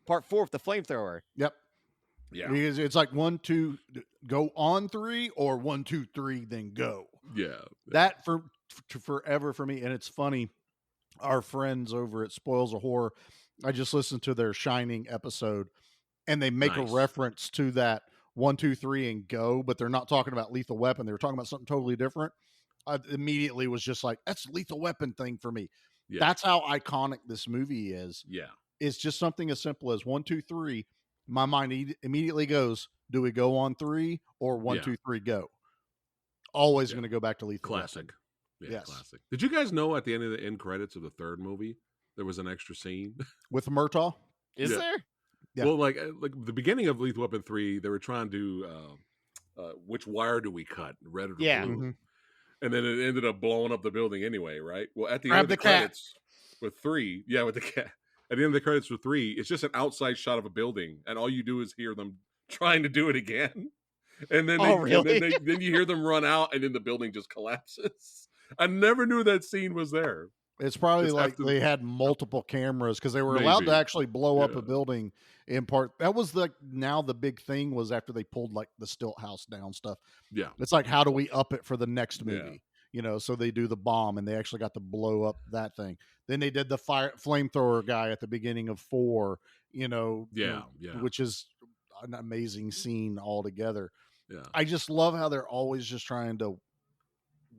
part 4 with the flamethrower. Yep. Yeah, Because it's like 1, 2, go on 3 or 1, 2, 3, then go. yeah, That for forever for me. And it's funny, our friends over at Spoils of Horror, I just listened to their Shining episode, and they make Nice. a reference to that 1, 2, 3 and go, but they're not talking about Lethal Weapon. They were talking about something totally different. I immediately was just like, that's Lethal Weapon thing for me. Yeah. That's how iconic this movie is. yeah, It's just something as simple as 1, 2, 3. My mind immediately goes, do we go on 3 or 1, Yeah. 2, 3, go? Always Yeah. going to go back to Lethal classic. Weapon. Yeah, Yes. classic. Did you guys know at the end of the end credits of the 3rd movie there was an extra scene? With Murtaugh? Is Yeah. there? Yeah. Well, like the beginning of Lethal Weapon 3, they were trying to which wire do we cut, red or Yeah. blue? Mhm. And then it ended up blowing up the building anyway, right? Well, at the Grab end of the the cat. credits with 3, yeah, with the cat. At the end of the credits with 3, it's just an outside shot of a building, and all you do is hear them trying to do it again. And then, Oh, really? then you hear them run out, and then the building just collapses. I never knew that scene was there. It's probably It's like after- they had multiple cameras because they were allowed to Maybe. actually blow up Yeah. a building in part. That was now the big thing was after they pulled like the stilt house down stuff. Yeah, It's like, how do we up it for the next Yeah. movie? You know, so they do the bomb and they actually got to blow up that thing. Then they did the flamethrower guy at the beginning of 4, yeah. which is an amazing scene altogether. Yeah. I just love how they're always just trying to,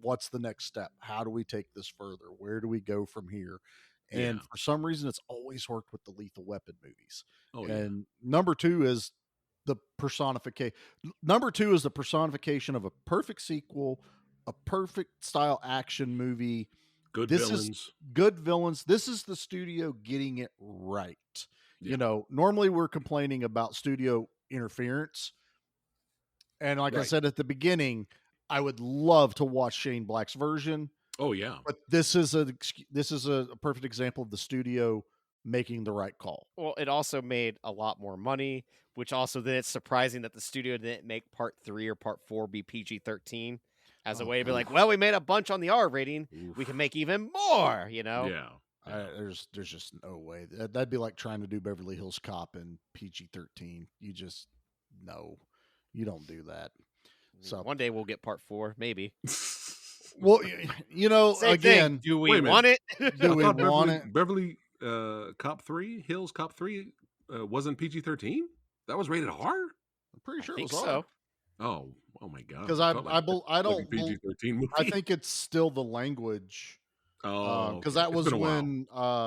what's the next step? How do we take this further? Where do we go from here? And Yeah. for some reason, it's always worked with the Lethal Weapon movies. Oh, yeah. And number 2 is the personification. Number 2 is the personification of a perfect sequel, a perfect style action movie, Good this is- villains. good villains. This is the studio getting it right. Yeah. Normally we're complaining about studio interference. And like I Right. said at the beginning, I would love to watch Shane Black's version, Oh, yeah. but this is a perfect example of the studio making the right call. Well, it also made a lot more money, which also then it's surprising that the studio didn't make part 3 or part 4 be PG-13 as a Oh, way to be like, oof. well, we made a bunch on the R rating, we Oof. can make even more, Yeah. There's just no way. That'd be like trying to do Beverly Hills Cop in PG-13. You just no, you don't do that. So one day we'll get part 4, maybe. well, Same again, thing. Do Wait we a minute. want it? do we I thought want it? Beverly Cop 3, Hills Cop 3 wasn't PG-13? That was rated R? I'm pretty sure I it think was so. Oh my god. 'Cause Felt like I like a don't bel- PG-13 movie. I think it's still the language because okay. that It's was been a while.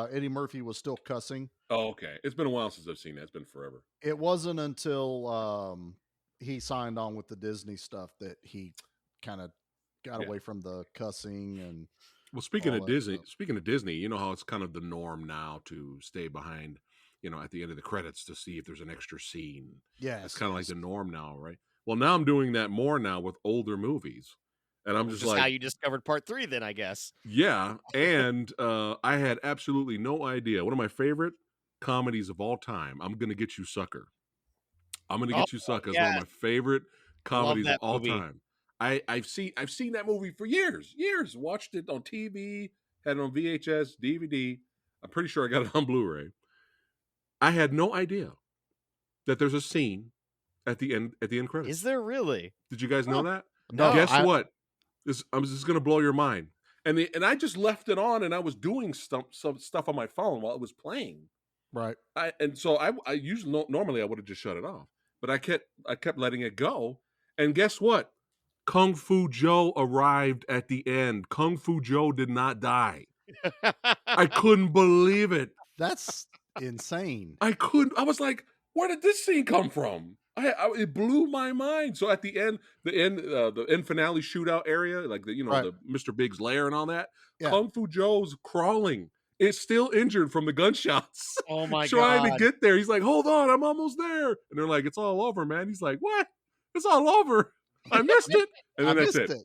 when Eddie Murphy was still cussing. Oh, okay. It's been a while since I've seen that. It's been forever. It wasn't until he signed on with the Disney stuff that he kind of got Yeah. away from the cussing and Well, speaking all of that Disney, stuff. you know how it's kind of the norm now to stay behind, at the end of the credits to see if there's an extra scene. yeah, It's kind of like the norm now, right? Well, now I'm doing that more now with older movies. And I'm Which just is how like, you discovered part 3 then, I guess. yeah. And I had absolutely no idea. One of my favorite comedies of all time, I'm Gonna Get You Sucker. I'm Gonna Get You Sucker is one of my favorite comedies of that all movie. time. I've seen that movie for years. Watched it on TV, had it on VHS, DVD. I'm pretty sure I got it on Blu-ray. I had no idea that there's a scene at the end credits. Is there really? Did you guys know that? No, Guess what? This is going to blow your mind. And I just left it on, and I was doing some stuff on my phone while it was playing. Right. So I usually normally I would have just shut it off, but I kept letting it go. And guess what? Kung Fu Joe arrived at the end. Kung Fu Joe did not die. I couldn't believe it. That's insane. I was like, where did this scene come from? It blew my mind. So at the end finale shootout area, like the Mr. Big's lair and all that, Yeah. Kung Fu Joe's crawling. It's still injured from the gunshots. Oh my trying God. to get there. He's like, hold on, I'm almost there. And they're like, it's all over, man. He's like, what? It's all over. I missed it. And then that's it.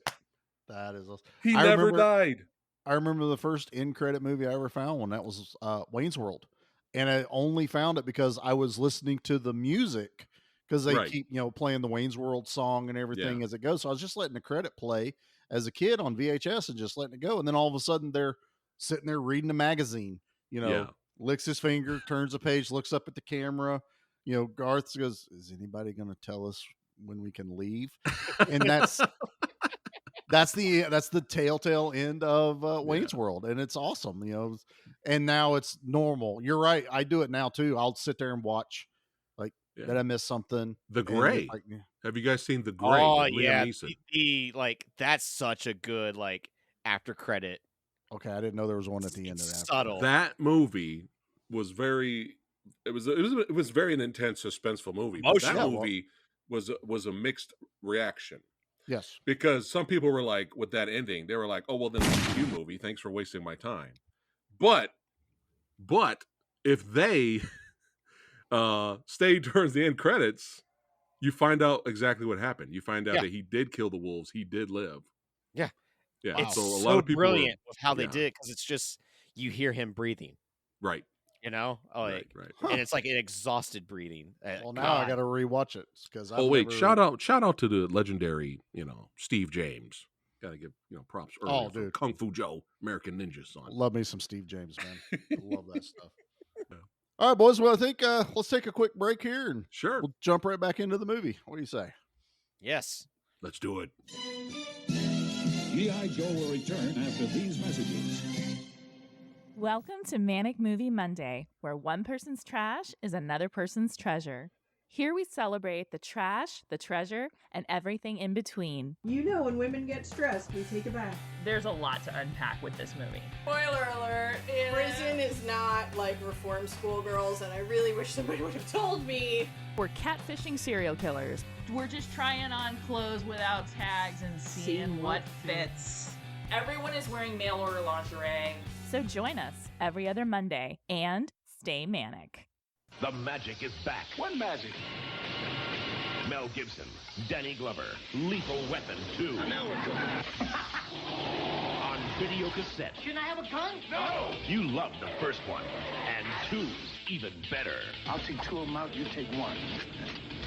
That is awesome. He never died. I remember the first end credit movie I ever found one. That was Wayne's World. And I only found it because I was listening to the music because they keep, playing the Wayne's World song and everything as it goes. So I was just letting the credit play as a kid on VHS and just letting it go. And then all of a sudden they're sitting there reading a magazine, licks his finger, turns a page, looks up at the camera. Garth goes, is anybody going to tell us when we can leave? And that's the telltale end of Wayne's World. And it's awesome, and now it's normal. You're right. I do it now too. I'll sit there and watch did I miss something? The Gray. Have you guys seen The Gray? Oh yeah. That's such a good after credit. Okay. I didn't know there was one at the end of that. Subtle. That movie was very, it was very an intense, suspenseful movie. But that movie was a mixed reaction. Yes. Because some people were like, with that ending, they were like, oh, well, then it's a you movie. Thanks for wasting my time. But if they stay towards the end credits, you find out exactly what happened. You find out that he did kill the wolves. He did live. Yeah. Yeah. It's so a so lot of people brilliant with how they did it because it's just, you hear him breathing. Right. Right. And it's like an exhausted breathing. Well, now I got to rewatch it because. Shout out to the legendary, Steve James. Got to give props. Dude, Kung Fu Joe, American Ninja son. Love me some Steve James, man. I love that stuff. Yeah. All right, boys. Well, I think let's take a quick break here and we'll jump right back into the movie. What do you say? Yes. Let's do it. G.I. Joe will return after these messages. Welcome to Manic Movie Monday, where one person's trash is another person's treasure. Here we celebrate the trash, the treasure, and everything in between. When women get stressed, we take a bath. There's a lot to unpack with this movie. Spoiler alert, prison is not like reform schoolgirls, and I really wish somebody would have told me. We're catfishing serial killers. We're just trying on clothes without tags and seeing what fits. Everyone is wearing mail order lingerie. So join us every other Monday and stay manic. The magic is back. What magic? Mel Gibson, Danny Glover, Lethal Weapon 2. Now we're cooking. On video cassette. Shouldn't I have a gun? No! You loved the first one, and 2's even better. I'll take 2 of them out, you take 1.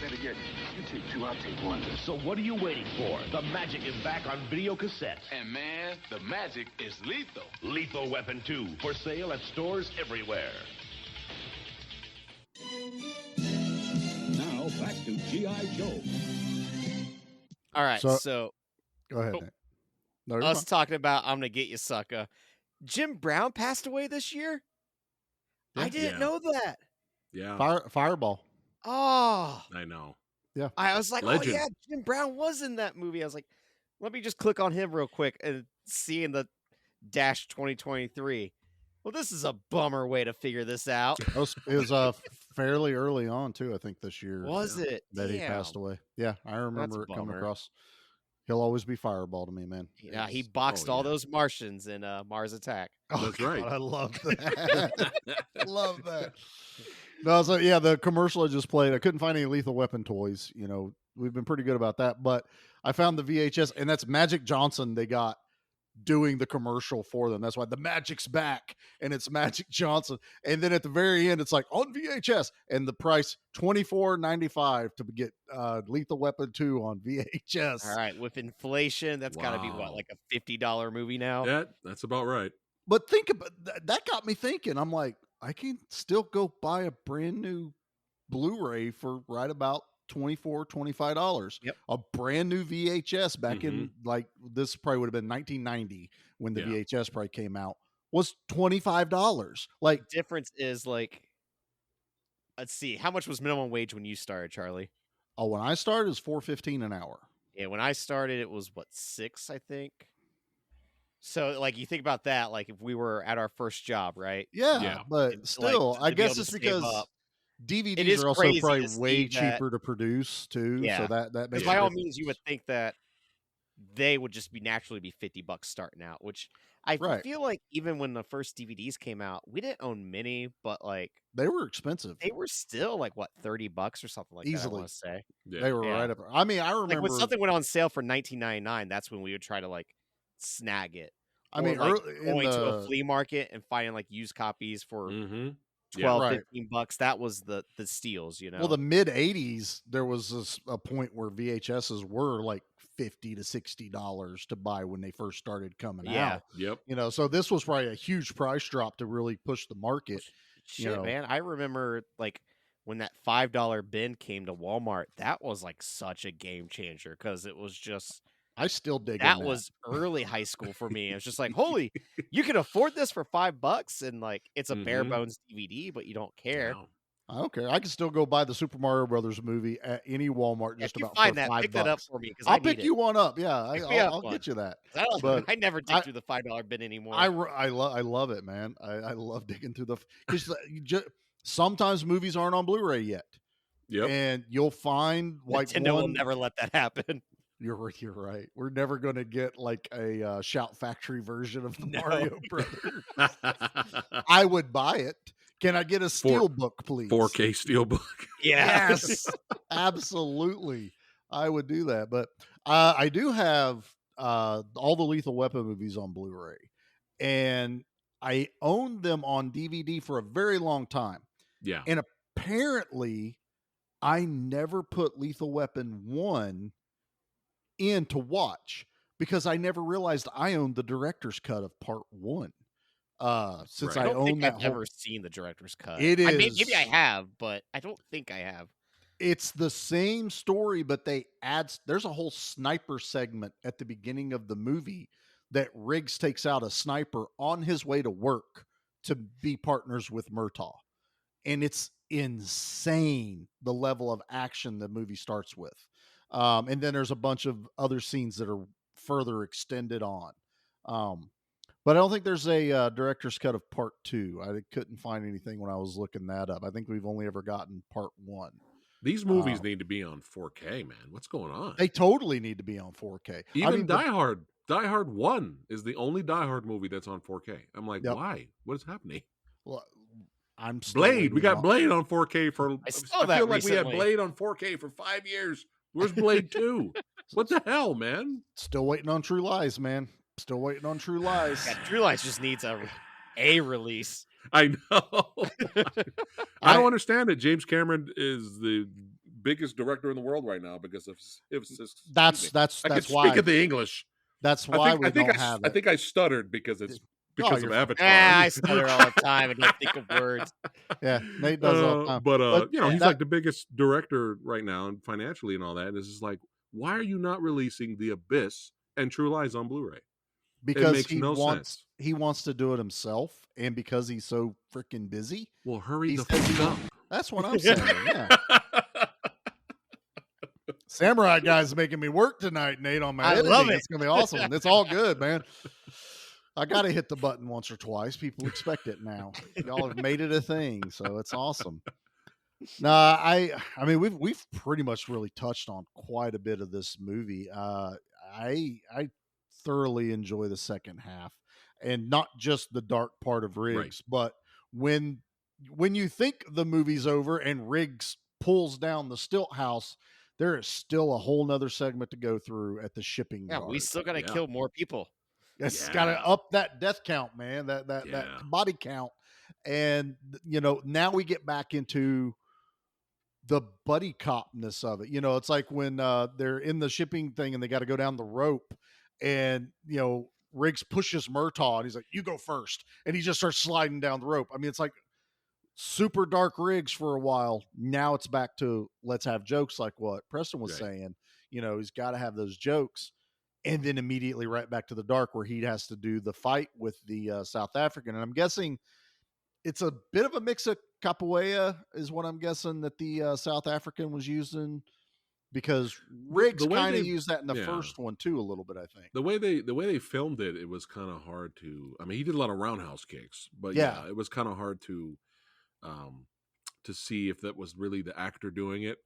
Better get, you take 2, I'll take 1. So what are you waiting for? The magic is back on video cassette. And man, the magic is lethal. Lethal Weapon 2, for sale at stores everywhere. Now back to G.I. Joe. All right, so go ahead. No, us talking about I'm gonna get you, sucker. Jim Brown passed away this year. I didn't know that. Yeah, Fireball. Oh, I know. Yeah, I was like, Legend. oh yeah, Jim Brown was in that movie. I was like, let me just click on him real quick and see in the Dash 2023. Well, this is a bummer way to figure this out. It was fairly early on too. I think this year Was it? that he passed away? Yeah, I remember it coming across. He'll always be Fireball to me, man. Yeah, he boxed all those Martians in Mars Attack. That's right. God, I love that. Love that. No, so yeah, the commercial I just played, I couldn't find any Lethal Weapon toys. We've been pretty good about that, but I found the VHS, and that's Magic Johnson they got doing the commercial for them. That's why the magic's back, and it's Magic Johnson. And then at the very end, it's like on VHS, and the price $24.95 to get Lethal Weapon 2 on VHS. All right, with inflation, that's got to be what, like a $50 movie now? Yeah, that's about right. But think about that. Got me thinking. I'm like, I can still go buy a brand new Blu-ray for right about $24, $25. Yep. A brand new VHS back in like this probably would have been 1990 when the VHS probably came out was $25. Like difference is like, let's see, how much was minimum wage when you started, Charlie? Oh, when I started, it was $4.15 an hour. Yeah, when I started, it was what, $6, I think. So, like, you think about that, like, if we were at our first job, right? Yeah, but And, still, like, I to be able guess to it's save because up. It DVDs is are also crazy probably to way see that- cheaper to produce too. Yeah. So that makes Because by a all difference. means, you would think that they would just be naturally be $50 starting out, which I Right. feel like even when the first DVDs came out, we didn't own many, but like They were expensive. they were still like what, $30 or something like that. I Easily. want to say They were right up. I mean, I Like remember. when something went on sale for $19.99, that's when we would try to like snag it. I Or, mean, like early in going to the- a flea market and finding like used copies for 12, Right. $15. That was the steals, you know. Well, the mid '80s, there was a point where VHSs were like $50 to $60 to buy when they first started coming Yeah. out. Yep. You know, so this was probably a huge price drop to really push the market. Shit, you know. man. I remember like when that $5 bin came to Walmart, that was like such a game changer because it was just I still dig that in was early high school for me. It was just like, holy, you can afford this for $5 and like it's a bare bones DVD, but you don't care. I don't care. I can still go buy the Super Mario Brothers movie at any Walmart just if you about find for that, $5. pick that up for me because I'll pick you one up. Yeah, Pick me up I'll one. get you that. But But I never dig through the $5 bin anymore. I love it, man. I love digging through the because sometimes movies aren't on Blu-ray yet. Yep. And you'll find like Nintendo will one. never let that happen. You're right. We're never going to get like a Shout Factory version of the Mario Brothers. I would buy it. Can I get a steelbook, please? 4K steelbook. Yes, absolutely. I would do that. But I do have all the Lethal Weapon movies on Blu-ray, and I owned them on DVD for a very long time. Yeah. And apparently, I never put Lethal Weapon 1 in to watch because I never realized I owned the director's cut of part 1. Since I I don't own think that I've whole, ever seen the director's cut. It I mean, is- maybe I have, but I don't think I have. it's the same story, but there's a whole sniper segment at the beginning of the movie that Riggs takes out a sniper on his way to work to be partners with Murtaugh. And it's insane the level of action the movie starts with. And then there's a bunch of other scenes that are further extended on. But I don't think there's a director's cut of part 2. I couldn't find anything when I was looking that up. I think we've only ever gotten part 1. These movies need to be on 4K, man. What's going on? They totally need to be on 4K. Even Die Hard. Die Hard 1 is the only Die Hard movie that's on 4K. I'm like, Yep. why? What is happening? Well, I'm still Blade. waiting We got on- Blade on 4K for. I saw that feel like we recently. had Blade on 4K for 5 years. Where's Blade 2? What the hell, man? Still waiting on True Lies, man. Still waiting on True Lies. Yeah, True Lies just needs a release. I know. I don't understand it. James Cameron is the biggest director in the world right now because of That's I can why. speak of the English. That's why we don't I have I it. think I stuttered because it's because of you're Avatar. I stutter all the time and don't think of words. Yeah, Nate does all the time. But you know, he's that- like the biggest director right now, and financially and all that. And it's just like, why are you not releasing The Abyss and True Lies on Blu-ray? because makes he no wants sense. he wants to do it himself, and because he's so freaking busy. Well, hurry he the says he fuck up. won't- That's what I'm saying. Yeah. Samurai Guy's making me work tonight, Nate, on my I editing. love it. It's gonna be awesome. It's all good, man. I gotta hit the button once or twice. People expect it now. Y'all have made it a thing, so it's awesome. Nah, I mean we've pretty much really touched on quite a bit of this movie. I thoroughly enjoy the second half, and not just the dark part of Riggs, but when you think the movie's over and Riggs pulls down the stilt house, there is still a whole nother segment to go through at the shipping Yeah, yard. we still gotta kill more people. It's got to up that death count, man. That body count, and you know now we get back into the buddy copness of it. You know, it's like when they're in the shipping thing and they got to go down the rope, and you know Riggs pushes Murtaugh and he's like, "You go first," and he just starts sliding down the rope. I mean, it's like super dark rigs for a while. Now it's back to let's have jokes like what Preston was saying. You know, he's got to have those jokes. And then immediately right back to the dark where he has to do the fight with the South African. And I'm guessing it's a bit of a mix of capoeira is what I'm guessing that the South African was using, because Riggs kind of used that in the first one too a little bit, I think. The way they filmed it, it was kind of hard to. I mean, he did a lot of roundhouse kicks, but it was kind of hard to see if that was really the actor doing it,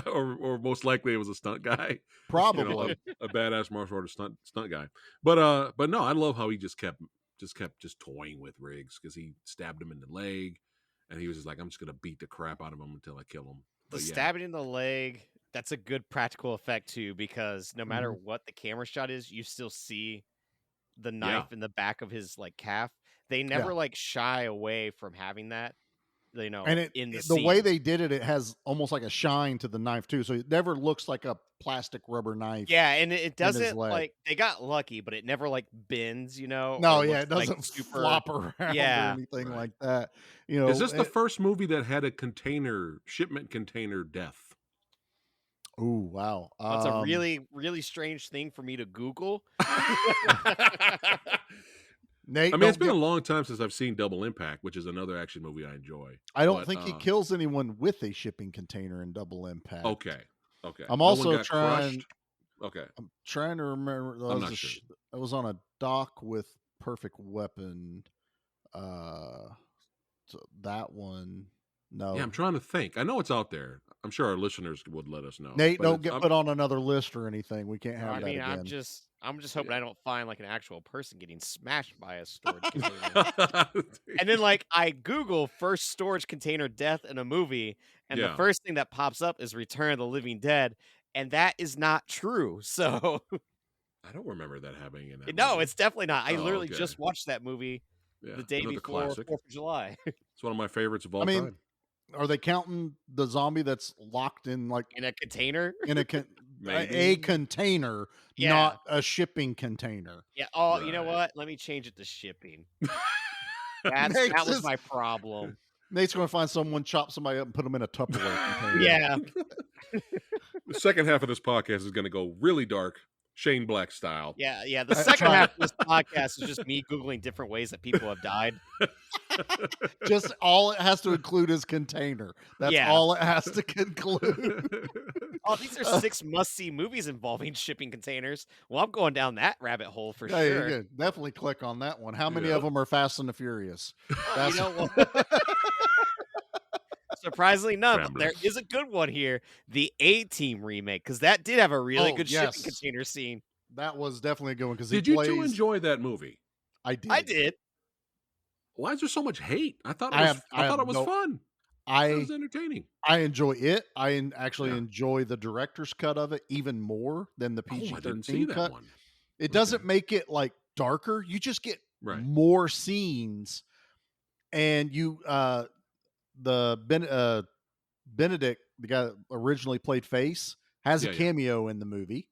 or most likely it was a stunt guy, probably a badass martial artist stunt guy. But no, I love how he just kept toying with Riggs, because he stabbed him in the leg, and he was just like, I'm just gonna beat the crap out of him until I kill him. The stabbing in the leg, that's a good practical effect too, because no matter what the camera shot is, you still see the knife in the back of his like calf. They never like shy away from having that, you know. And in the way they did it, it has almost like a shine to the knife too, so it never looks like a plastic rubber knife. Yeah, and it doesn't like, they got lucky, but it never like bends, you know. No, it doesn't like super flop around or anything like that. You know, is this the first movie that had a shipment container death? Oh, wow. That's a really, really strange thing for me to Google. Nate, I mean, it's been a long time since I've seen Double Impact, which is another action movie I enjoy. I don't think he kills anyone with a shipping container in Double Impact. Okay. I'm also trying. Okay. I'm trying to remember. I'm not sure. I was on a dock with Perfect Weapon. So that one. No. Yeah, I'm trying to think. I know it's out there. I'm sure our listeners would let us know. Nate, don't get put on another list or anything. We can't have that again. I'm just hoping I don't find like an actual person getting smashed by a storage container. And then like I Google first storage container death in a movie, and the first thing that pops up is Return of the Living Dead, and that is not true. So I don't remember that happening in that No, movie. It's definitely not. I literally just watched that movie the day before 4th of July. It's one of my favorites of all time. Are they counting the zombie that's locked in like in a container? In a container, not a shipping container. Yeah. Oh, you know what? Let me change it to shipping. That was my problem. Nate's going to find someone, chop somebody up, and put them in a Tupperware container. Yeah. The second half of this podcast is going to go really dark, Shane Black style. Yeah. The second half of this podcast is just me Googling different ways that people have died. Just all it has to include is container. That's all it has to conclude. Oh, these are 6 must-see movies involving shipping containers. Well, I'm going down that rabbit hole for sure. You can definitely click on that one. How many of them are Fast and the Furious? You know what? Surprisingly none, but there is a good one here. The A-Team remake, because that did have a really good shipping container scene. That was definitely a good one. Because did you two enjoy that movie? I did. I did. Why is there so much hate? I thought it was fun. It was entertaining. I enjoy it. I actually enjoy the director's cut of it even more than the PG-13 cut. One. It doesn't make it like darker. You just get more scenes, and you Benedict, the guy that originally played Face, has a cameo in the movie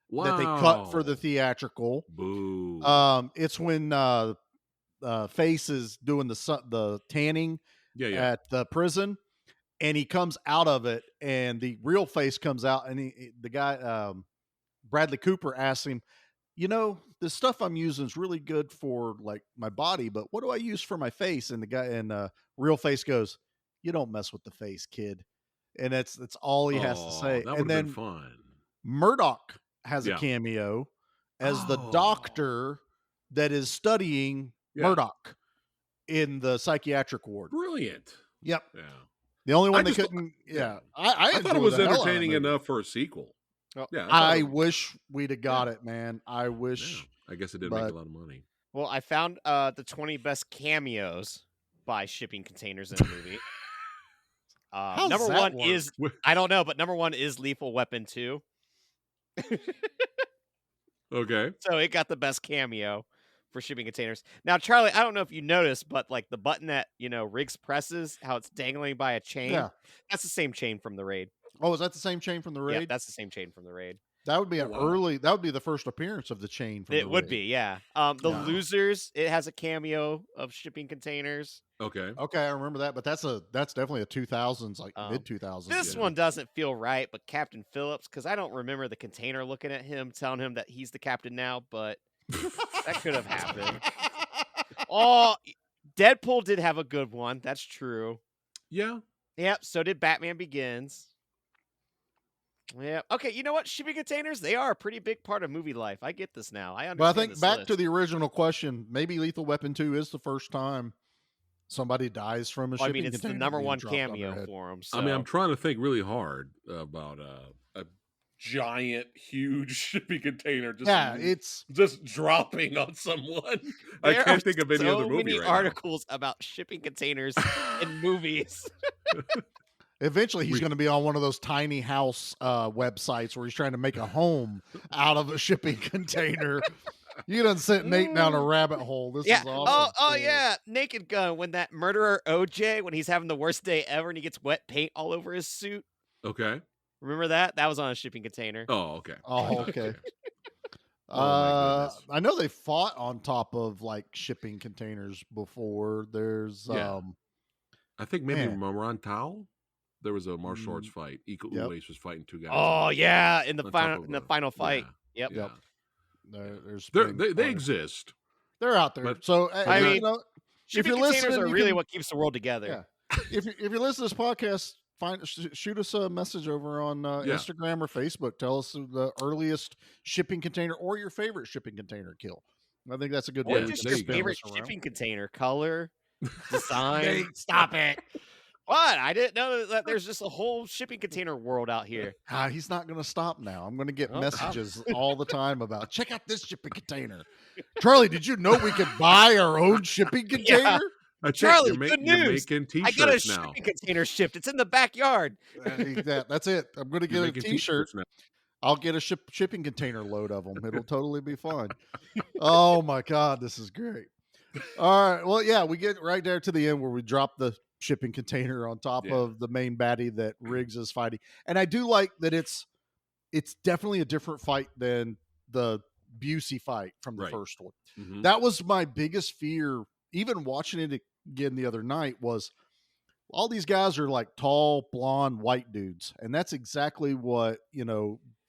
that they cut for the theatrical. Boo. It's when Face is doing the tanning at the prison, and he comes out of it, and the real Face comes out, and the guy Bradley Cooper asks him, you know, the stuff I'm using is really good for like my body, but what do I use for my face? And the guy real Face goes, you don't mess with the face, kid. And that's all he has to say. That and then been fun. Murdoch has a cameo as the doctor that is studying Murdoch in the psychiatric ward. Brilliant. Yep. Yeah. The only one they couldn't. I thought it was entertaining enough for a sequel. Yeah, I wish we'd have got it, man. I wish. Yeah. I guess it did make a lot of money. Well, I found the 20 best cameos by shipping containers in the movie. Number one is, I don't know, but number one is Lethal Weapon 2. Okay. So it got the best cameo for shipping containers. Now, Charlie, I don't know if you noticed, but like the button that, Riggs presses, how it's dangling by a chain. Yeah. That's the same chain from the Raid. Oh, is that the same chain from the Raid? Yeah, that's the same chain from the Raid. That would be Oh, wow. early. That would be the first appearance of the chain. From It the would rig. be, yeah. The Wow. Losers, it has a cameo of shipping containers. Okay. Okay, I remember that, but that's definitely a 2000s, like mid 2000s. This one doesn't feel right, but Captain Phillips, because I don't remember the container looking at him, telling him that he's the captain now, but that could have happened. Oh, Deadpool did have a good one. That's true. Yeah. Yep, so did Batman Begins. Yeah. Okay, you know what? Shipping containers, they are a pretty big part of movie life. I get this now. I understand. But I think this back list. to the original question, maybe Lethal Weapon 2 is the first time somebody dies from a Well, I shipping mean, it's the container number being one dropped on their cameo head. for him. I mean, I'm trying to think really hard about a giant, huge shipping container. Just dropping on someone. I There can't are think of any other so movie many right articles about shipping containers in movies. Eventually, he's going to be on one of those tiny house websites where he's trying to make a home out of a shipping container. You done sent Nate down a rabbit hole. This Yeah. is awesome. Oh yeah. Naked Gun, when that murderer OJ, when he's having the worst day ever and he gets wet paint all over his suit. now. Okay. Remember that? That was on a shipping container. Oh, okay. Oh, okay. Oh, my goodness. I know they fought on top of like shipping containers before. There's Yeah. I think maybe man. Marantau. There was a martial arts fight. Iko Yep. Uwais was fighting two guys. Oh yeah, in the on top final of in the a- final fight. yeah, Yep. yeah. There's They're- been They quite a- exist. They're out there. But- So I mean, you know, if shipping you're containers listening, are you really can- what keeps the world together. Yeah. if you're listening to this podcast, shoot us a message over on Yeah. Instagram or Facebook. Tell us the earliest shipping container or your favorite shipping container kill. I think that's a good Or way Yeah, just to your spin favorite this around. shipping container color, design. Nate, Stop it. What? I didn't know that there's just a whole shipping container world out here. He's not going to stop now. I'm going to get Oh, messages all the time about check out this shipping container. Charlie, did you know we could buy our own shipping container? That's Charlie, it. good You're news. making I got a t-shirts now. shipping container shipped. It's in the backyard. That's it. I'm going to You're get a making t-shirt. t-shirts now. I'll get a shipping container load of them. It'll totally be fine. Oh my God, this is great. All right. Well, yeah, we get right there to the end where we drop the shipping container on top Yeah. of the main baddie that Riggs is fighting. And I do like that it's definitely a different fight than the Busey fight from the Right. first one. Mhm. That was my biggest fear, even watching it again the other night, was all these guys are like tall, blonde, white dudes. And that's exactly what,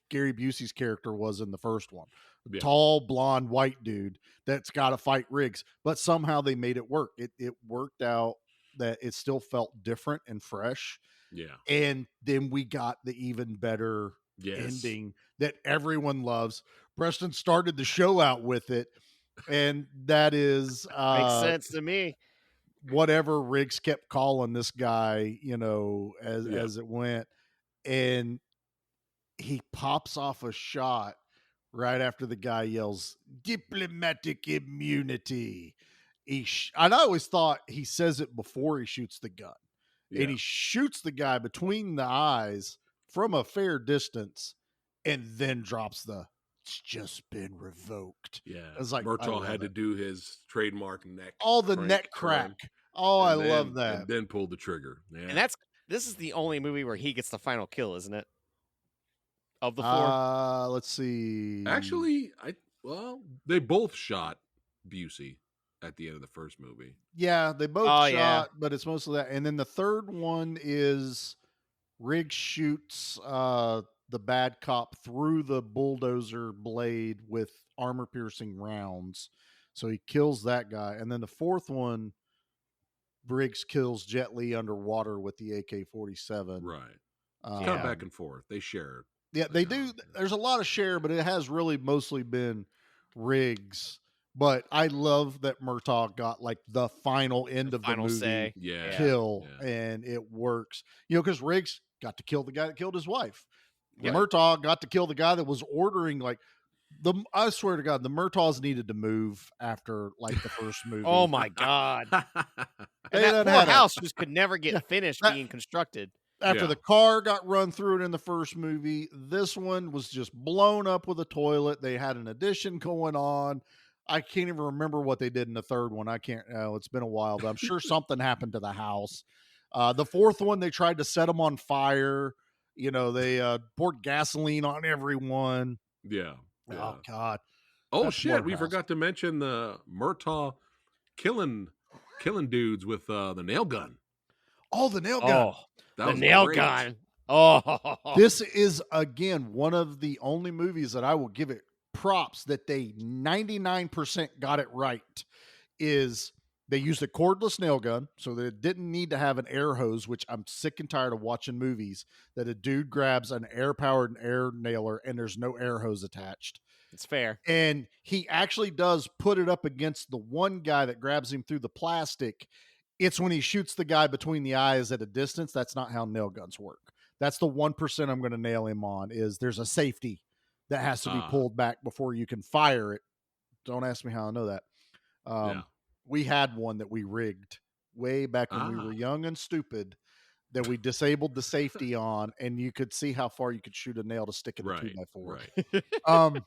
Gary Busey's character was in the first one. Yeah. Tall, blonde, white dude that's got to fight Riggs. But somehow they made it work. It worked out that it still felt different and fresh. Yeah. And then we got the even better Yes. ending that everyone loves. Preston started the show out with it. And that is Makes sense to me. whatever Riggs kept calling this guy, as Yeah. as it went. And he pops off a shot right after the guy yells diplomatic immunity. And I always thought he says it before he shoots the gun. Yeah. And he shoots the guy between the eyes from a fair distance and then drops it's just been revoked. Yeah. It's like, I Murtaugh love had to it. do his trademark neck. All the crank neck turn, crack. Oh, I and love then- that. And then pulled the trigger. Yeah. And this is the only movie where he gets the final kill, isn't it? Of the four. Let's see. Actually, they both shot Busey at the end of the first movie. Yeah, they both Oh, shot, yeah. but it's mostly that. And then the third one is Riggs shoots the bad cop through the bulldozer blade with armor-piercing rounds. So he kills that guy. And then the fourth one, Briggs kills Jet Li underwater with the AK-47. Right. It's kind of Um, back and forth. They share. Yeah, they do. There's a lot of share, but it has really mostly been Riggs. But I love that Murtaugh got like the final end of the Final movie say. Yeah. kill, Yeah. and it works. Because Riggs got to kill the guy that killed his wife. Yeah. Murtaugh got to kill the guy that was ordering I swear to God, the Murtaughs needed to move after like the first movie. Oh my god! They And done that poor had a- house just could never get Yeah, finished that- being constructed. After Yeah. the car got run through it in the first movie, this one was just blown up with a toilet. They had an addition going on. I can't even remember what they did in the third one. It's been a while, but I'm sure something happened to the house. The fourth one, they tried to set them on fire. They poured gasoline on everyone. Yeah. Oh God. Oh That's shit! We Morehouse. forgot to mention the Murtaugh killing dudes with the nail gun. Oh, the nail gun. That the was nail great. gun. Oh, This is again one of the only movies that I will give it props that they 99% got it right. Is they used a cordless nail gun, so they didn't need to have an air hose, which I'm sick and tired of watching movies that a dude grabs an air-powered air nailer and there's no air hose attached. it's fair. And he actually does put it up against the one guy that grabs him through the plastic. It's when he shoots the guy between the eyes at a distance. That's not how nail guns work. That's the 1% I'm going to nail him on, is there's a safety that has to be pulled back before you can fire it. Don't ask me how I know that. We had one that we rigged way back when we were young and stupid, that we disabled the safety on, and you could see how far you could shoot a nail to stick in a 2x4. Right.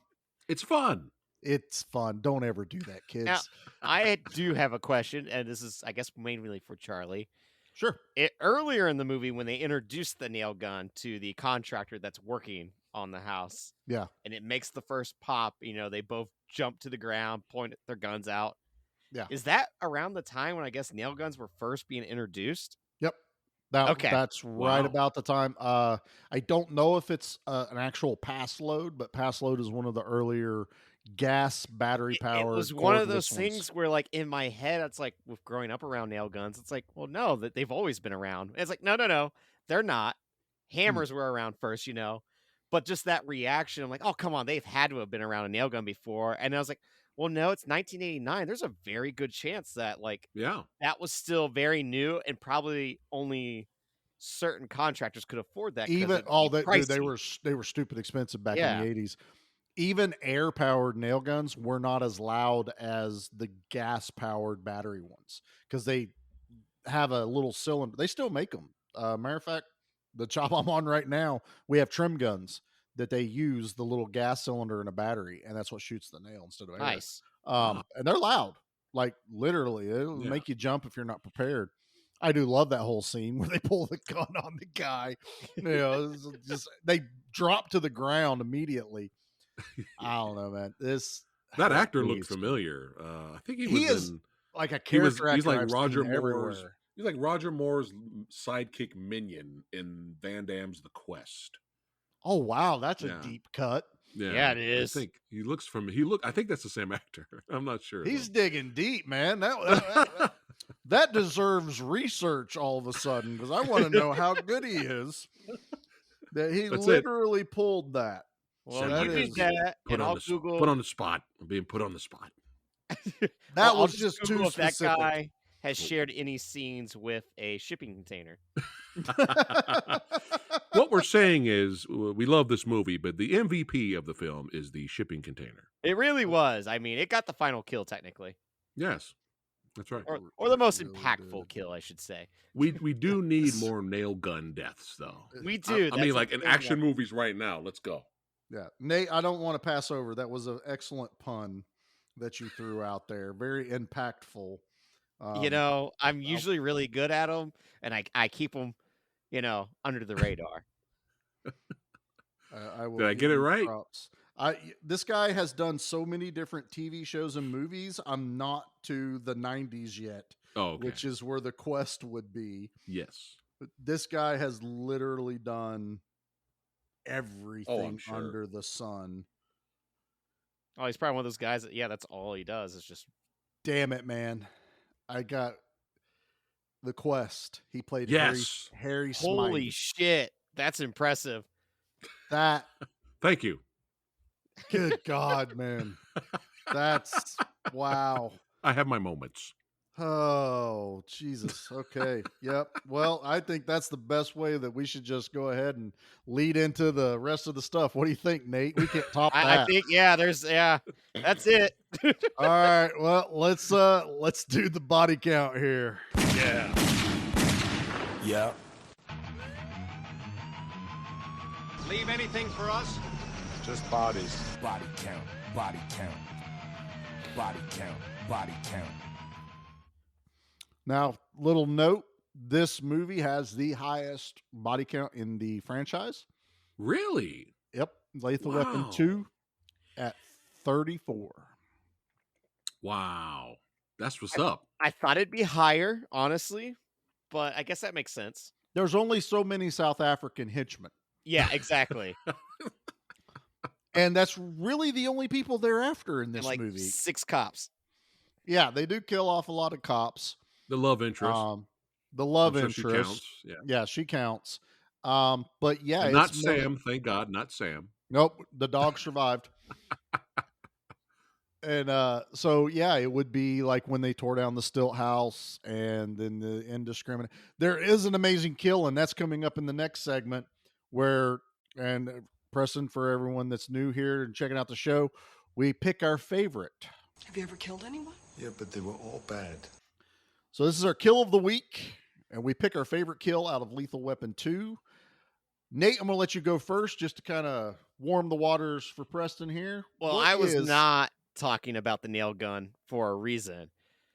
It's fun. It's fun. Don't ever do that, kids. Now, I do have a question, and this is, I guess, mainly for Charlie. Sure. Earlier in the movie, when they introduced the nail gun to the contractor that's working on the house, Yeah. and it makes the first pop, they both jump to the ground, point their guns out. Yeah. Is that around the time when I guess nail guns were first being introduced? Yep. Okay. That's right about the time. I don't know if it's an actual pass load, but pass load is one of the earlier gas battery powered. It was one of those things where, like, in my head, it's like, with growing up around nail guns, it's like, well, no, that they've always been around. It's like, no, they're not. Hammers were around first, but just that reaction, I'm like, oh, come on, they've had to have been around a nail gun before. And I was like, well, no, it's 1989. There's a very good chance that, like, that was still very new, and probably only certain contractors could afford that. Even they were stupid expensive back in the 80s. Even air powered nail guns were not as loud as the gas powered battery ones, because they have a little cylinder. They still make them. Matter of fact, the shop I'm on right now, we have trim guns that they use the little gas cylinder in a battery, and that's what shoots the nail instead of air. Nice. And they're loud, like literally. It'll make you jump if you're not prepared. I do love that whole scene where they pull the gun on the guy. It's just they drop to the ground immediately. I don't know, man. That actor looked familiar. I think he is in, like a character. He's like I've Roger seen Moore's. everywhere. He's like Roger Moore's sidekick minion in Van Damme's The Quest. Oh wow, that's a deep cut. Yeah, it is. I think he looks I think that's the same actor. I'm not sure. He's digging deep, man. That deserves research all of a sudden, because I want to know how good he is. That he literally pulled that. Well, So that you is did that, put and on I'll the Google. put on the spot. I'm being put on the spot. That I'll was just Google too if that specific. guy has shared any scenes with a shipping container. What we're saying is we love this movie, but the MVP of the film is the shipping container. It really was. I mean, it got the final kill technically. Yes, that's right. Or the most impactful kill, I should say. We do need more nail gun deaths, though. We do. I mean, like in action movies right now. Let's go. Yeah, Nate, I don't want to pass over. That was an excellent pun that you threw out there. Very impactful. I'm usually really good at them, and I keep them, under the radar. I will Did I get it right? Props. This guy has done so many different TV shows and movies. I'm not to the 90s yet, which is where The Quest would be. Yes. But this guy has literally done everything under the sun. Oh, he's probably one of those guys that, that's all he does is just. Damn it, man. I got The Quest. He played Harry Smythe. Holy shit. That's impressive. That. Thank you. Good God, man. That's wow. I have my moments. Oh, Jesus. Okay. Yep. Well, I think that's the best way that we should just go ahead and lead into the rest of the stuff. What do you think, Nate? We can't top that. I think, that's it. All right. Well, let's do the body count here. Yeah. Leave anything for us? Just bodies. Body count. Body count. Body count. Body count. Now, little note, this movie has the highest body count in the franchise. Really? Yep. Lethal Weapon 2 at 34. Wow. That's what's up. I thought it'd be higher, honestly, but I guess that makes sense. There's only so many South African henchmen. Yeah, exactly. And that's really the only people they're after in this like movie. 6 cops. Yeah, they do kill off a lot of cops. The love interest. The love I'm sure interest. she counts. Yeah. She counts. But yeah, And not it's Sam, thank God, not Sam. Nope, the dog survived. And so yeah, it would be like when they tore down the Stilt House and then the indiscriminate. There is an amazing kill, and that's coming up in the next segment where, and Preston, for everyone that's new here and checking out the show, we pick our favorite. Have you ever killed anyone? Yeah, but they were all bad. So this is our kill of the week, and we pick our favorite kill out of Lethal Weapon 2. Nate, I'm going to let you go first just to kind of warm the waters for Preston here. Well, I was not talking about the nail gun for a reason.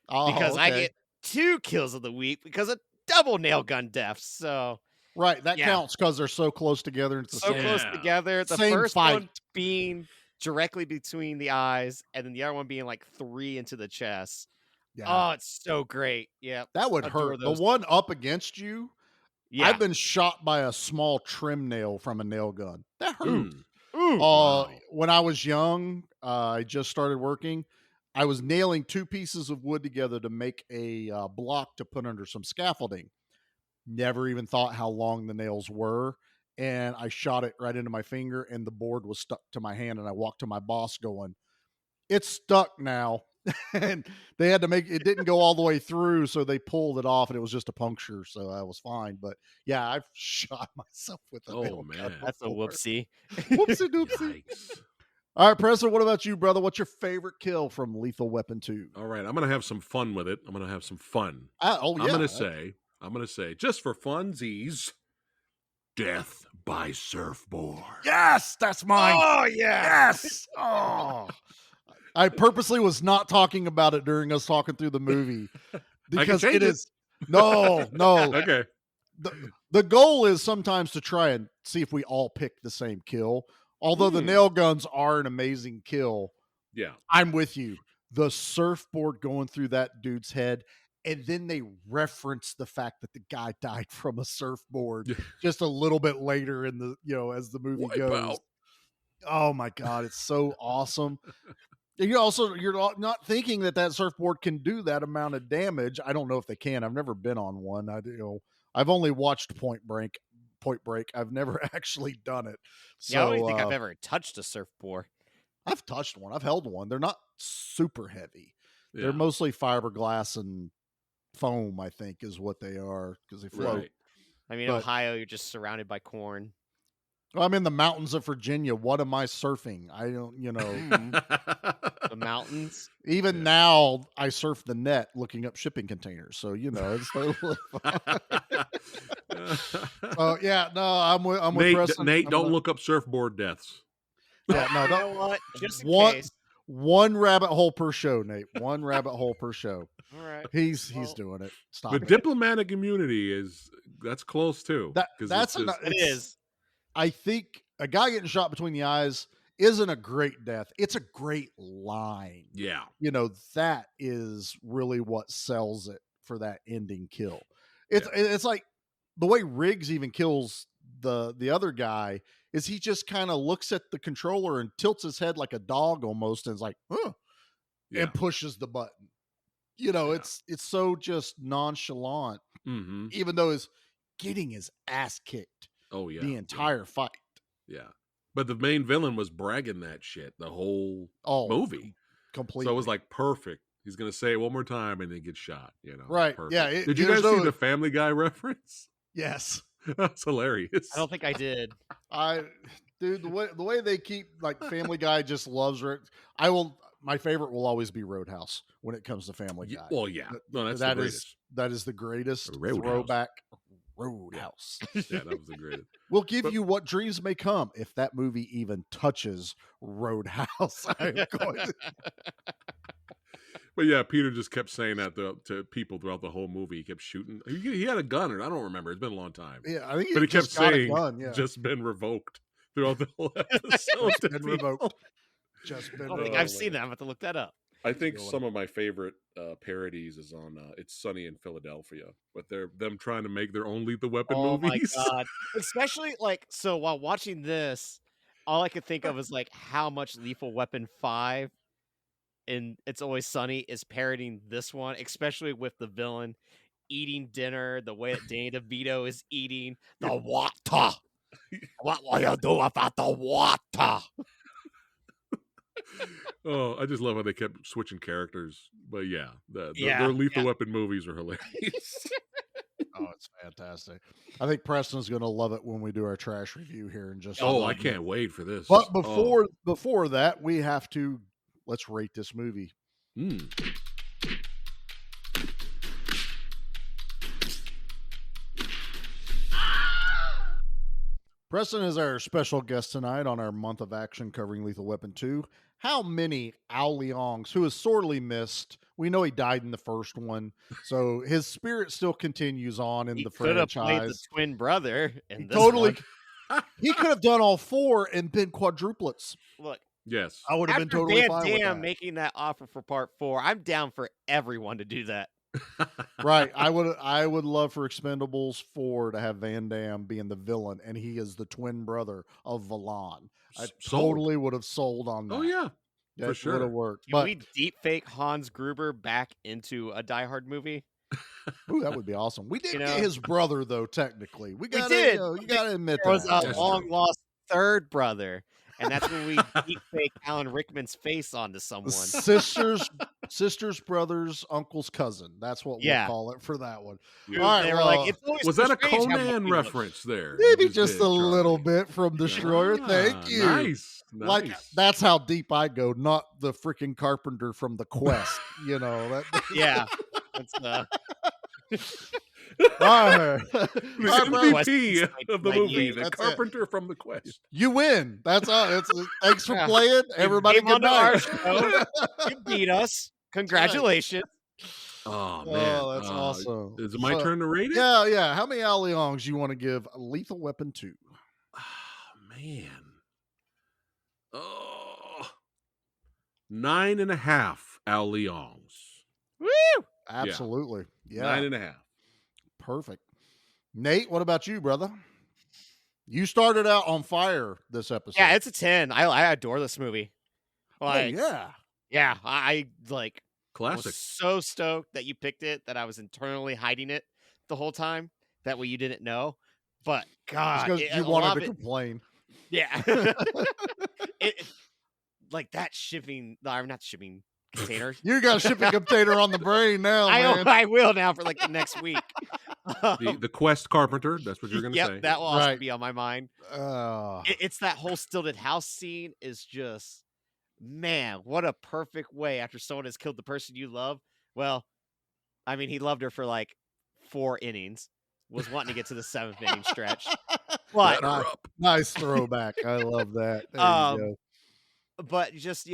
Because I get 2 kills of the week because of double nail gun deaths. So right, that counts because they're so close together. It's so close together. The same first fight. one being directly between the eyes, and then the other one being like 3 into the chest. Yeah. Oh, it's so great. Yeah, that would hurt. The one up against you. Yeah. I've been shot by a small trim nail from a nail gun. That hurt. Wow. When I was young, I just started working. I was nailing 2 pieces of wood together to make a block to put under some scaffolding. Never even thought how long the nails were. And I shot it right into my finger, and the board was stuck to my hand. And I walked to my boss going, "It's stuck now." And they had to make it, didn't go all the way through, so they pulled it off, and it was just a puncture, so I was fine. But yeah, I've shot myself with a nail gun. That's a whoopsie. Whoopsie doopsie. All right, Preston, what about you, brother? What's your favorite kill from Lethal Weapon 2? All right, I'm gonna have some fun with it. I'm gonna have some fun. I'm gonna say, just for funsies, death by surfboard. Yes, that's mine. Oh yeah. Yes. Oh. I purposely was not talking about it during us talking through the movie because it is no. Okay. The goal is sometimes to try and see if we all pick the same kill. Although the nail guns are an amazing kill. Yeah. I'm with you. The surfboard going through that dude's head, and then they reference the fact that the guy died from a surfboard just a little bit later in the, as the movie goes. Oh my God, it's so awesome. You're not thinking that surfboard can do that amount of damage. I don't know if they can. I've never been on one. I've only watched Point Break. I've never actually done it. So, I don't even think I've ever touched a surfboard. I've touched one. I've held one. They're not super heavy. Yeah. They're mostly fiberglass and foam, I think, is what they are because they float. Right. I mean, Ohio, you're just surrounded by corn. I'm in the mountains of Virginia. What am I surfing? I don't, The mountains. Even now, I surf the net looking up shipping containers. So, it's totally yeah, no, I'm with Preston. Nate, don't look up surfboard deaths. Yeah, no, don't. You know what? Just in case. One rabbit hole per show, Nate. One rabbit hole per show. All right. He's doing it. Stop. The diplomatic immunity that's close too. It is. I think a guy getting shot between the eyes isn't a great death. It's a great line. Yeah. That is really what sells it for that ending kill. It's like the way Riggs even kills the other guy is he just kind of looks at the controller and tilts his head like a dog almost and is like, and pushes the button. It's so just nonchalant, even though he's getting his ass kicked. Oh yeah, the entire fight. Yeah, but the main villain was bragging that shit the whole movie, completely. So it was like perfect. He's gonna say it one more time and then get shot. Right? Perfect. Yeah. Did you guys see the Family Guy reference? Yes, that's hilarious. I don't think I did. Dude, the way they keep like Family Guy just loves it. My favorite will always be Roadhouse when it comes to Family Guy. Well, yeah, no, that is the greatest throwback. Roadhouse. Yeah, that was the greatest. We'll give you what dreams may come if that movie even touches Roadhouse. I'm going to... But yeah, Peter just kept saying that to people throughout the whole movie. He kept shooting. He had a gun, or I don't remember. It's been a long time. Yeah, I think. But he kept saying, gun, just been revoked. throughout the whole episode. It's been revoked. Just been I don't think revoked. I've seen that. I'm about to look that up. I think some of my favorite parodies is on It's Sunny in Philadelphia, but they're them trying to make their own Lethal Weapon movies. Oh my god! Especially like so while watching this, all I could think of is like how much Lethal Weapon 5 in It's Always Sunny is parodying this one, especially with the villain eating dinner the way that Danny DeVito is eating the water. What will you do about the water? Oh, I just love how they kept switching characters. But yeah, Yeah, their Lethal yeah. Weapon movies are hilarious. Oh, it's fantastic. I think Preston's going to love it when we do our trash review here in just a Oh, I moment. can't wait for this. But Oh. before that, we have to let's rate this movie. Preston is our special guest tonight on our month of action covering Lethal Weapon 2. How many Ao Leongs, who is sorely missed? We know he died in the first one, so his spirit still continues on in the Could have played the franchise. twin brother in this Totally, one. he could have done all four and been quadruplets. Look, Yes. I would have been after totally Van fine with Damme that. making that offer for part 4, I'm down for everyone to do that. Right. I would love for Expendables 4 to have Van Damme being the villain, and he is the twin brother of Valon. I Sold. totally would have sold on that. Oh yeah, That for would sure. have worked. Can But we deep fake Hans Gruber back into a Die Hard movie? ooh, that would be awesome. We did You get know? his brother though. Technically, we got did. You got to admit There was that. a That's long true. lost third brother, and that's when we deep fake Alan Rickman's face onto someone. Sisters, brothers, uncle's cousin. That's what Yeah. we'll call it for that one. Yeah. All right, They were well, like, it's always Was so that a strange how much Conan we look. reference there? maybe You just did, a little Charlie. bit from Destroyer. Thank you. Nice. Like nice. that's how deep I go, not the freaking carpenter from the Quest. You know that. Yeah, that's All right. The All right, bro. MVP of the Like, movie, yeah, the that's it. carpenter from the Quest. You win. That's all. Thanks for Yeah. playing, everybody. came onto Good our night. show. You beat us. Congratulations. Oh man, Oh, that's awesome. Is it my So- turn to rate it? Yeah. How many Ao Leongs you want to give Lethal Weapon 2? Man. Oh, 9.5 Ao Leongs. Woo! Absolutely. Yeah. 9.5. Perfect. Nate, what about you, brother? You started out on fire this episode. Yeah, it's a 10. I adore this movie. Like, yeah. yeah, I like Classic. was so stoked that you picked it that I was internally hiding it the whole time. That way you didn't know. But God, Because it- you a lot wanted of to it- complain. yeah, like that shipping. No, not shipping container. You got a shipping container on the brain now, man. I will now for like the next week. The Quest carpenter. That's what you're going to Yep, say. that will also Right. be on my mind. It's that whole stilted house scene is just, man, what a perfect way after someone has killed the person you love. Well, I mean, he loved her for like 4 innings, was wanting to get to the 7th inning stretch. But, Nice throwback. I love that. There you go. but just,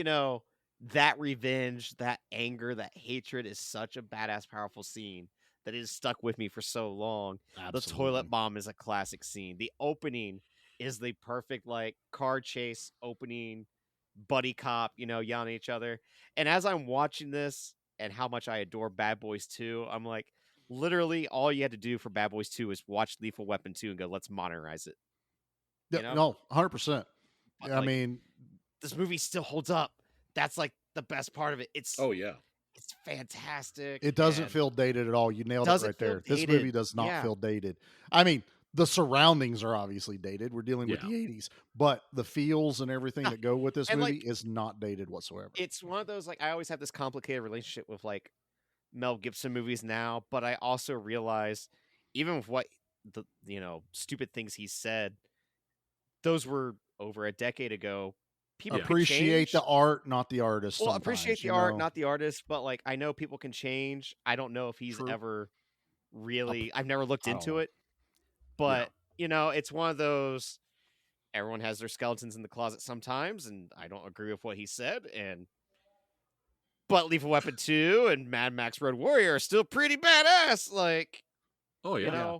that revenge, that anger, that hatred is such a badass, powerful scene that it has stuck with me for so long. The toilet bomb is a classic scene. The opening is the perfect like car chase opening, buddy cop, yelling at each other. And as I'm watching this and how much I adore Bad Boys 2, I'm like, literally all you had to do for Bad Boys 2 is watch Lethal Weapon 2 and go, let's modernize it. Yeah, no, 100%. But, I like, mean, this movie still holds up. That's like the best part of it. It's yeah. It's fantastic. it doesn't and feel dated at all. You nailed it doesn't right feel there. This dated. movie does not Yeah. feel dated. I mean, the surroundings are obviously dated. We're dealing with Yeah. the 80s, but the feels and everything that go with this And, movie like, is not dated whatsoever. It's one of those, like, I always have this complicated relationship with like Mel Gibson movies now, but I also realize even with what the stupid things he said, those were over a decade ago. People can Appreciate change. the art, not the artist. Well, sometimes, appreciate the you art, know? not the artist, but like I know people can change. I don't know if he's True. ever really I've never looked I don't into know. it. But, it's one of those everyone has their skeletons in the closet sometimes, and I don't agree with what he said, but Lethal Weapon 2 and Mad Max Road Warrior are still pretty badass. Like, Oh yeah.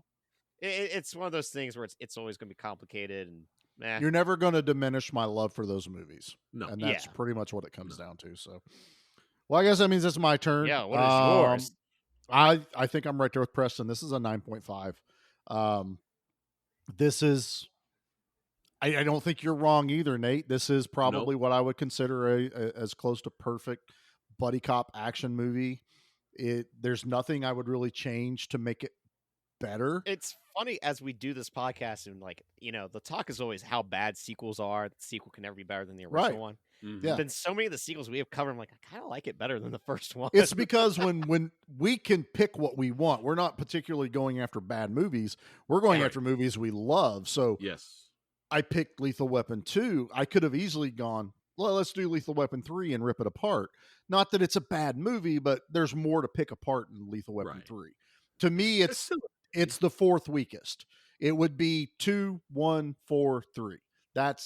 it's one of those things where it's always going to be complicated, and you're never going to diminish my love for those movies. No. And that's pretty much what it comes down to. So, well, I guess that means it's my turn. Yeah, what is yours? I think I'm right there with Preston. This is a 9.5. This is, I don't think you're wrong either, Nate. This is probably what I would consider as close to perfect buddy cop action movie. There's nothing I would really change to make it better. It's funny as we do this podcast and the talk is always how bad sequels are. The sequel can never be better than the original one. Mm-hmm. Yeah. Then so many of the sequels we have covered, I'm like, I kind of like it better than the first one. It's because when we can pick what we want, we're not particularly going after bad movies. We're going after movies we love. So yes, I picked Lethal Weapon 2. I could have easily gone, well, let's do Lethal Weapon 3 and rip it apart. Not that it's a bad movie, but there's more to pick apart in Lethal Weapon 3. To me, it's the fourth weakest. It would be 2, 1, 4, 3. That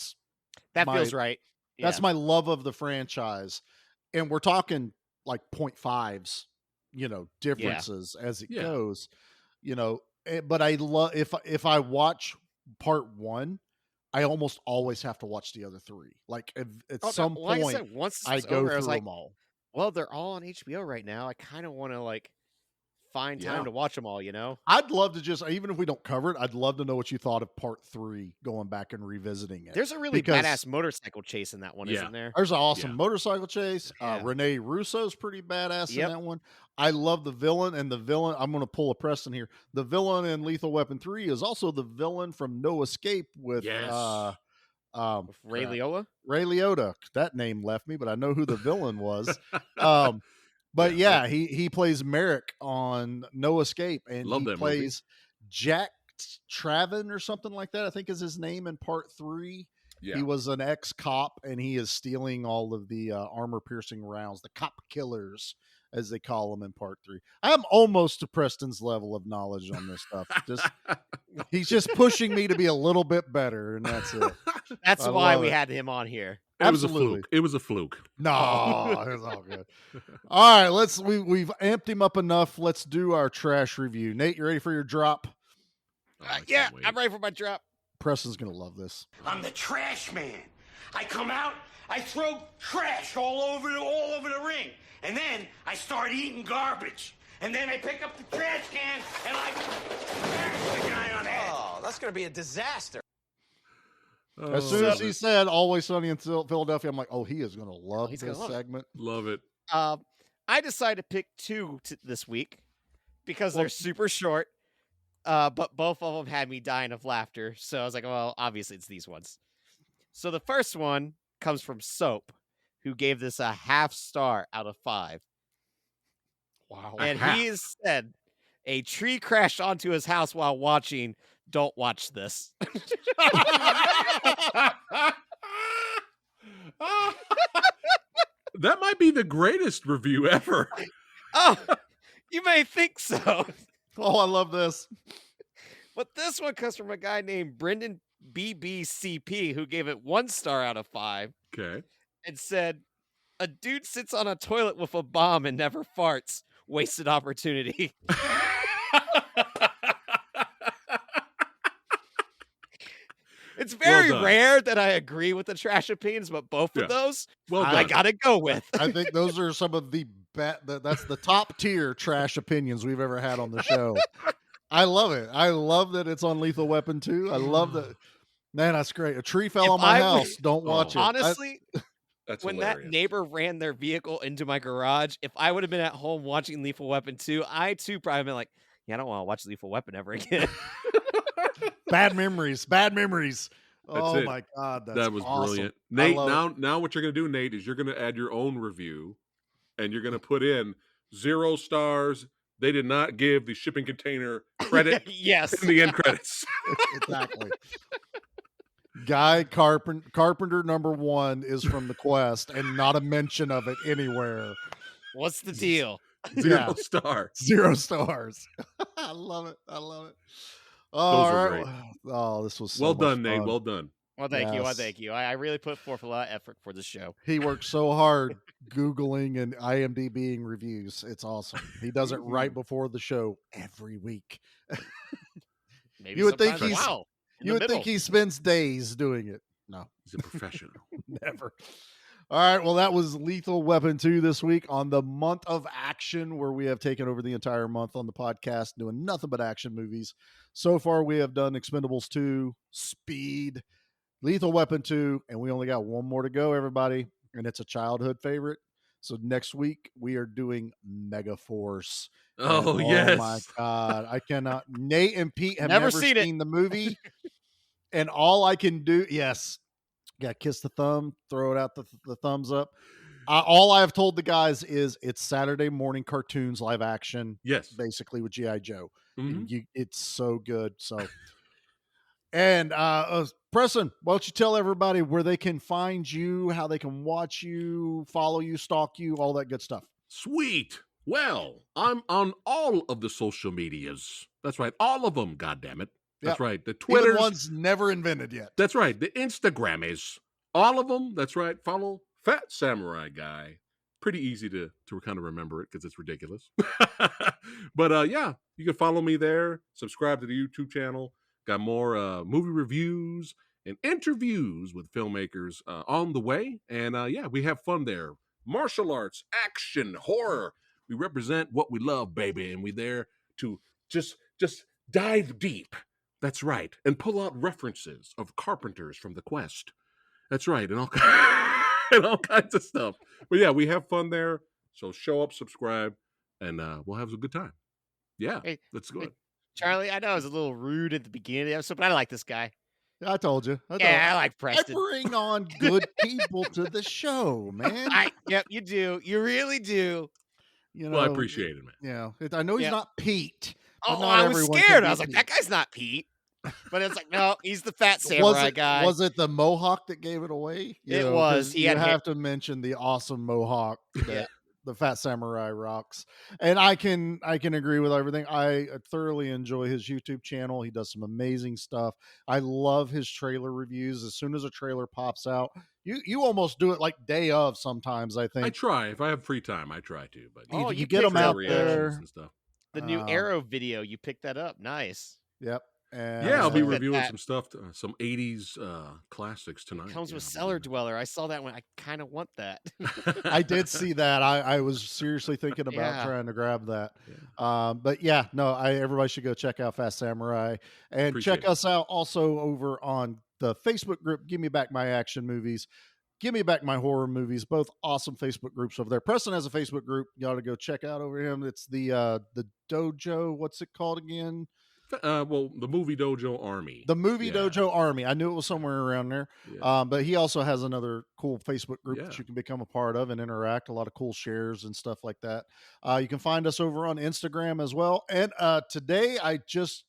feels right. That's my love of the franchise. And we're talking like 0.5s, differences as it goes, but I love, if I watch part 1, I almost always have to watch the other 3. Like at some point, once I go over, through I was like, them all. Well, they're all on HBO right now. I kind of want to find time to watch them all, I'd love to just, even if we don't cover it, I'd love to know what you thought of part 3, going back and revisiting it. There's a really badass motorcycle chase in that one, isn't there? There's an awesome motorcycle chase. Rene Russo's pretty badass in that one. I love the villain, and the villain, I'm going to pull a Preston here. The villain in Lethal Weapon 3 is also the villain from No Escape with Ray Liotta. Ray Liotta. That name left me, but I know who the villain was. But he plays Merrick on No Escape, and he plays Jack Traven or something like that, I think is his name in part 3. Yeah. He was an ex-cop, and he is stealing all of the armor-piercing rounds, the cop killers, as they call them in part 3. I'm almost to Preston's level of knowledge on this stuff. He's just pushing me to be a little bit better, and that's it. That's why we had him on here. It was a fluke. It was a fluke. No, it's all good. All right, we've amped him up enough. Let's do our trash review. Nate, you ready for your drop? I'm ready for my drop. Preston's gonna love this. I'm the trash man. I come out, I throw trash all over the ring, and then I start eating garbage. And then I pick up the trash can and I smash the guy on the head. Oh, that's gonna be a disaster. As soon as he said Always Sunny in Philadelphia, I'm like, oh, he is going to love this segment. Love it. I decided to pick 2 this week because they're super short, but both of them had me dying of laughter. So I was like, well, obviously it's these ones. So the first one comes from Soap, who gave this a 0.5 star out of 5. Wow. And he said, a tree crashed onto his house while watching. Don't watch this. That might be the greatest review ever. Oh, you may think so. Oh, I love this. But this one comes from a guy named Brendan BBCP, who gave it 1 star out of 5. Okay. And said, a dude sits on a toilet with a bomb and never farts. Wasted opportunity. It's very rare that I agree with the trash opinions, but both of those, I gotta go with. I think those are some of the that's the top tier trash opinions we've ever had on the show. I love it. I love that it's on Lethal Weapon 2. I love that. Man, that's great. A tree fell on my house. Don't watch it. Honestly, that's when hilarious. That neighbor ran their vehicle into my garage, if I would have been at home watching Lethal Weapon 2, I too probably been like, I don't want to watch Lethal Weapon ever again. Bad memories. Oh it. My God. That was awesome. brilliant. Nate, now what you're going to do, Nate, is you're going to add your own review and you're going to put in 0 stars. They did not give the shipping container credit yes. in the end credits. Exactly. Guy Carpenter number 1 is from The Quest and not a mention of it anywhere. What's the deal? 0 stars. 0 stars. I love it. All right. Oh, this was so well much done, Nate. fun. Well done. Well, thank you. I really put forth a lot of effort for the show. He worked so hard Googling and IMDbing reviews. It's awesome. He does it right before the show every week. Maybe you would think You would think he spends days doing it. No. He's a professional. Never. All right. Well, that was Lethal Weapon 2 this week on the month of action, where we have taken over the entire month on the podcast, doing nothing but action movies. So far, we have done Expendables 2, Speed, Lethal Weapon 2, and we only got one more to go, everybody. And it's a childhood favorite. So next week, we are doing Megaforce. Oh, and, yes. Oh, my God. I cannot. Nate and Pete have never seen the movie. And all I can do, yes. Yeah, kiss the thumb, throw it out the thumbs up. All I have told the guys is it's Saturday morning cartoons live action. Yes, basically with G.I. Joe. Mm-hmm. It's so good. So, and Preston, why don't you tell everybody where they can find you, how they can watch you, follow you, stalk you, all that good stuff. Sweet. Well, I'm on all of the social medias. That's right, all of them. God damn it. That's right. The Twitter one's never invented yet. That's right. The Instagram is all of them. That's right. Follow Fat Samurai Guy. Pretty easy to kind of remember it because it's ridiculous. But yeah, you can follow me there. Subscribe to the YouTube channel. Got more movie reviews and interviews with filmmakers on the way. And yeah, we have fun there. Martial arts, action, horror. We represent what we love, baby, and we're there to just dive deep. That's right. And pull out references of Carpenters from The Quest. That's right. And all kinds of stuff. But yeah, we have fun there. So show up, subscribe, and we'll have a good time. Yeah, that's good. Charlie, I know I was a little rude at the beginning of the episode, but I like this guy. I told you. I like Preston. I bring on good people to the show, man. Yep, you do. You really do. You know, well, I appreciate it, man. Yeah, I know he's not Pete. Oh, I was scared. I was like, that guy's not Pete. But it's like, no, he's the Fat Samurai guy. Was it the mohawk that gave it away? It was. You have to mention the awesome mohawk that the Fat Samurai rocks. And I can agree with everything. I thoroughly enjoy his YouTube channel. He does some amazing stuff. I love his trailer reviews. As soon as a trailer pops out, you almost do it like day of sometimes, I think. I try. If I have free time, I try to. But you get them out there. And stuff. The new Arrow video, you picked that up. Nice. Yep. Yeah, I'll be reviewing some stuff, some 80s classics tonight. It comes with Cellar Dweller. I saw that one. I kind of want that. I did see that. I was seriously thinking about trying to grab that. Yeah. But yeah, no, everybody should go check out Fast Samurai and check us out also over on the Facebook group. Give Me Back My Action Movies. Give Me Back My Horror Movies. Both awesome Facebook groups over there. Preston has a Facebook group. You ought to go check out over him. It's the Dojo. What's it called again? Well, the Movie Dojo Army. The Movie Dojo Army. I knew it was somewhere around there. Yeah. But he also has another cool Facebook group that you can become a part of and interact. A lot of cool shares and stuff like that. You can find us over on Instagram as well. And today I just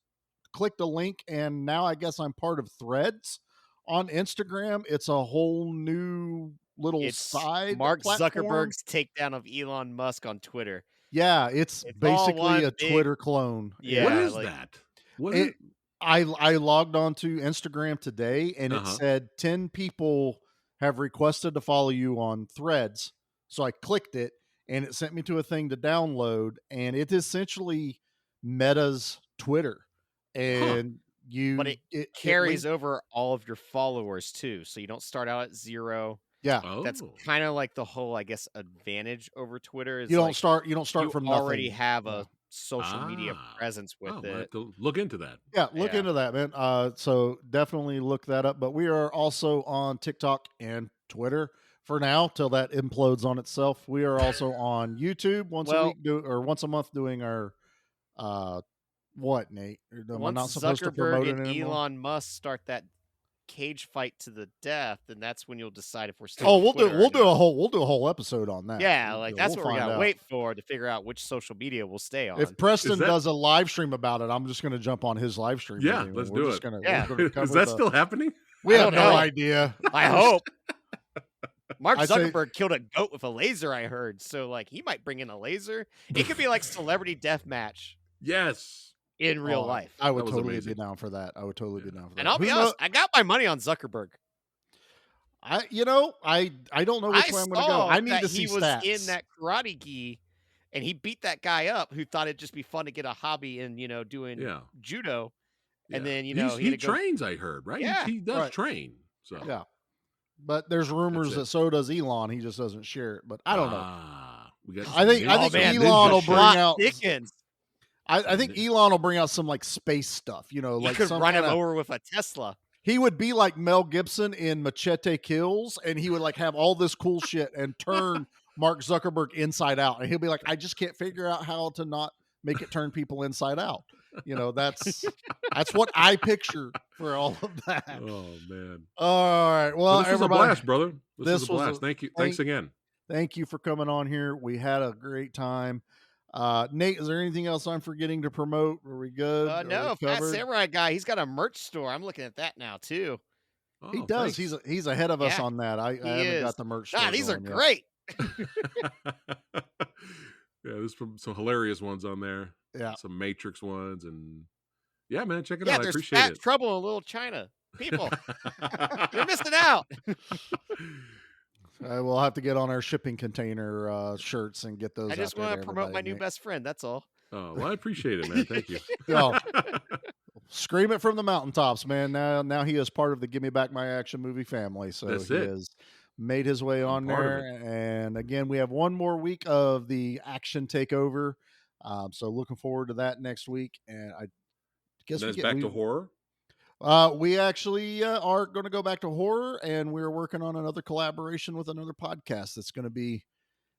clicked a link, and now I guess I'm part of Threads on Instagram. It's a whole new little side Mark platform. Zuckerberg's takedown of Elon Musk on Twitter. Yeah, it's basically a Twitter clone. Yeah, what is that? I logged on to Instagram today, and it said 10 people have requested to follow you on Threads. So I clicked it, and it sent me to a thing to download, and it essentially Meta's Twitter. And but it carries over all of your followers too, so you don't start out at 0. Yeah, that's kind of like the whole, I guess, advantage over Twitter. Is you don't start from nothing. Already have a social media presence with it. Look into that. Yeah, look into that, man. So definitely look that up. But we are also on TikTok and Twitter for now till that implodes on itself. We are also on YouTube once a week or once a month doing our what, Nate? Once not supposed to promote it anymore? Elon Musk start that cage fight to the death, and that's when you'll decide if we're still. We'll do a whole episode on that. Yeah, that's what we're gonna wait for to figure out which social media we'll stay on. If Preston does a live stream about it, I'm just going to jump on his live stream. Yeah, let's do it. Is that still happening? We have no idea. I hope. Mark Zuckerberg killed a goat with a laser, I heard. So he might bring in a laser. It could be like celebrity death match. Yes. In real life. I would totally be down for that. I would totally be down for that. And I'll be honest, I got my money on Zuckerberg. I don't know which way I'm going to go. I need to see stats. He was in that Karate Gi, and he beat that guy up who thought it'd just be fun to get a hobby in, doing judo. And then he trains. I heard right. Yeah, he does train. So yeah, but there's rumors that so does Elon. He just doesn't share it. But I don't know. I think Elon will bring out. I think Elon will bring out some like space stuff. Like could run him over with a Tesla. He would be like Mel Gibson in Machete Kills, and he would like have all this cool shit and turn Mark Zuckerberg inside out. And he'll be like, I just can't figure out how to not make it turn people inside out. That's what I picture for all of that. Oh man. All right. Well, this was a blast, brother. This was a blast. Thank you. Thanks again. Thank you for coming on here. We had a great time. Nate, is there anything else I'm forgetting to promote? Are we good? No, Fat Samurai Guy. He's got a merch store. I'm looking at that now too. Oh, he does. Thanks. He's ahead of us on that. I haven't got the merch store. These are great. Yeah, there's some hilarious ones on there. Yeah, some Matrix ones, and yeah, man, check it out. I appreciate Fat it. Trouble in Little China. People, you're missing out. We'll have to get on our shipping container shirts and get those. I just want to promote my new best friend. That's all. Oh, well, I appreciate it, man. Thank you. Scream it from the mountaintops, man. Now he is part of the Give Me Back My Action movie family. So he has made his way on there. And again, we have one more week of the action takeover. So looking forward to that next week. And I guess it's back to horror. We actually are going to go back to horror, and we're working on another collaboration with another podcast that's going to be,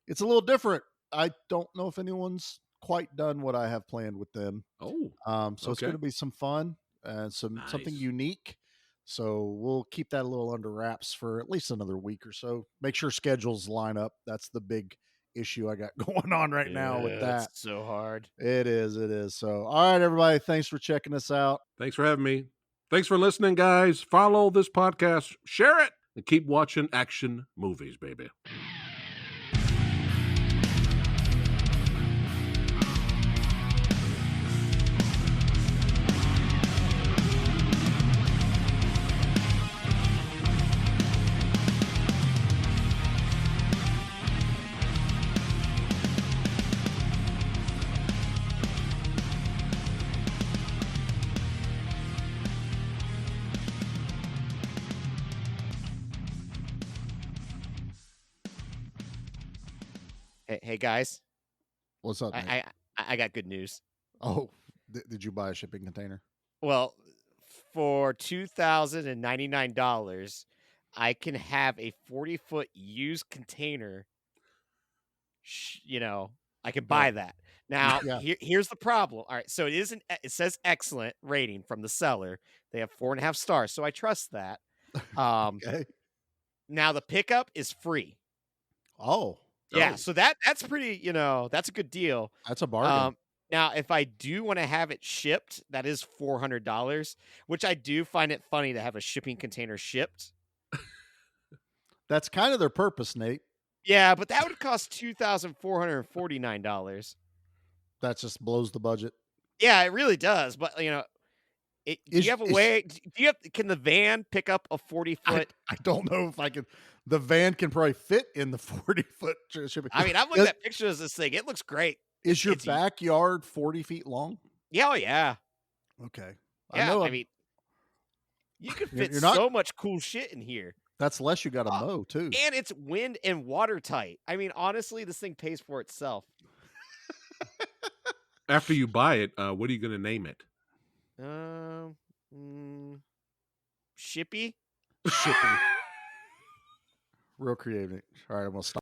it's a little different. I don't know if anyone's quite done what I have planned with them. So it's going to be some fun and something unique. So we'll keep that a little under wraps for at least another week or so. Make sure schedules line up. That's the big issue I got going on right now with that. It's so hard. It is. So, all right, everybody. Thanks for checking us out. Thanks for having me. Thanks for listening, guys. Follow this podcast, share it, and keep watching action movies, baby. Hey guys, what's up? I got good news. Oh, did you buy a shipping container? Well, for $2,099, I can have a 40-foot used container. I can buy that. Now, here's the problem. All right, so it says excellent rating from the seller. They have 4.5 stars, so I trust that. Okay. Now the pickup is free. Oh. Yeah, so that's pretty, that's a good deal. That's a bargain. Now, if I do want to have it shipped, that is $400, which I do find it funny to have a shipping container shipped. That's kind of their purpose, Nate. Yeah, but that would cost $2,449. That just blows the budget. Yeah, it really does. But do you have a way? Can the van pick up a 40-foot? I don't know if I can. The van can probably fit in the 40-foot shipping. I mean, I've looked at pictures of this thing. It looks great. Is your backyard 40 feet long? Yeah, oh yeah. Okay. Yeah, I mean, you could fit so much cool shit in here. That's less you got to mow too. And it's wind and watertight. I mean, honestly, this thing pays for itself. After you buy it, what are you going to name it? Shippy. Shippy. Real creative. All right, I'm going to stop.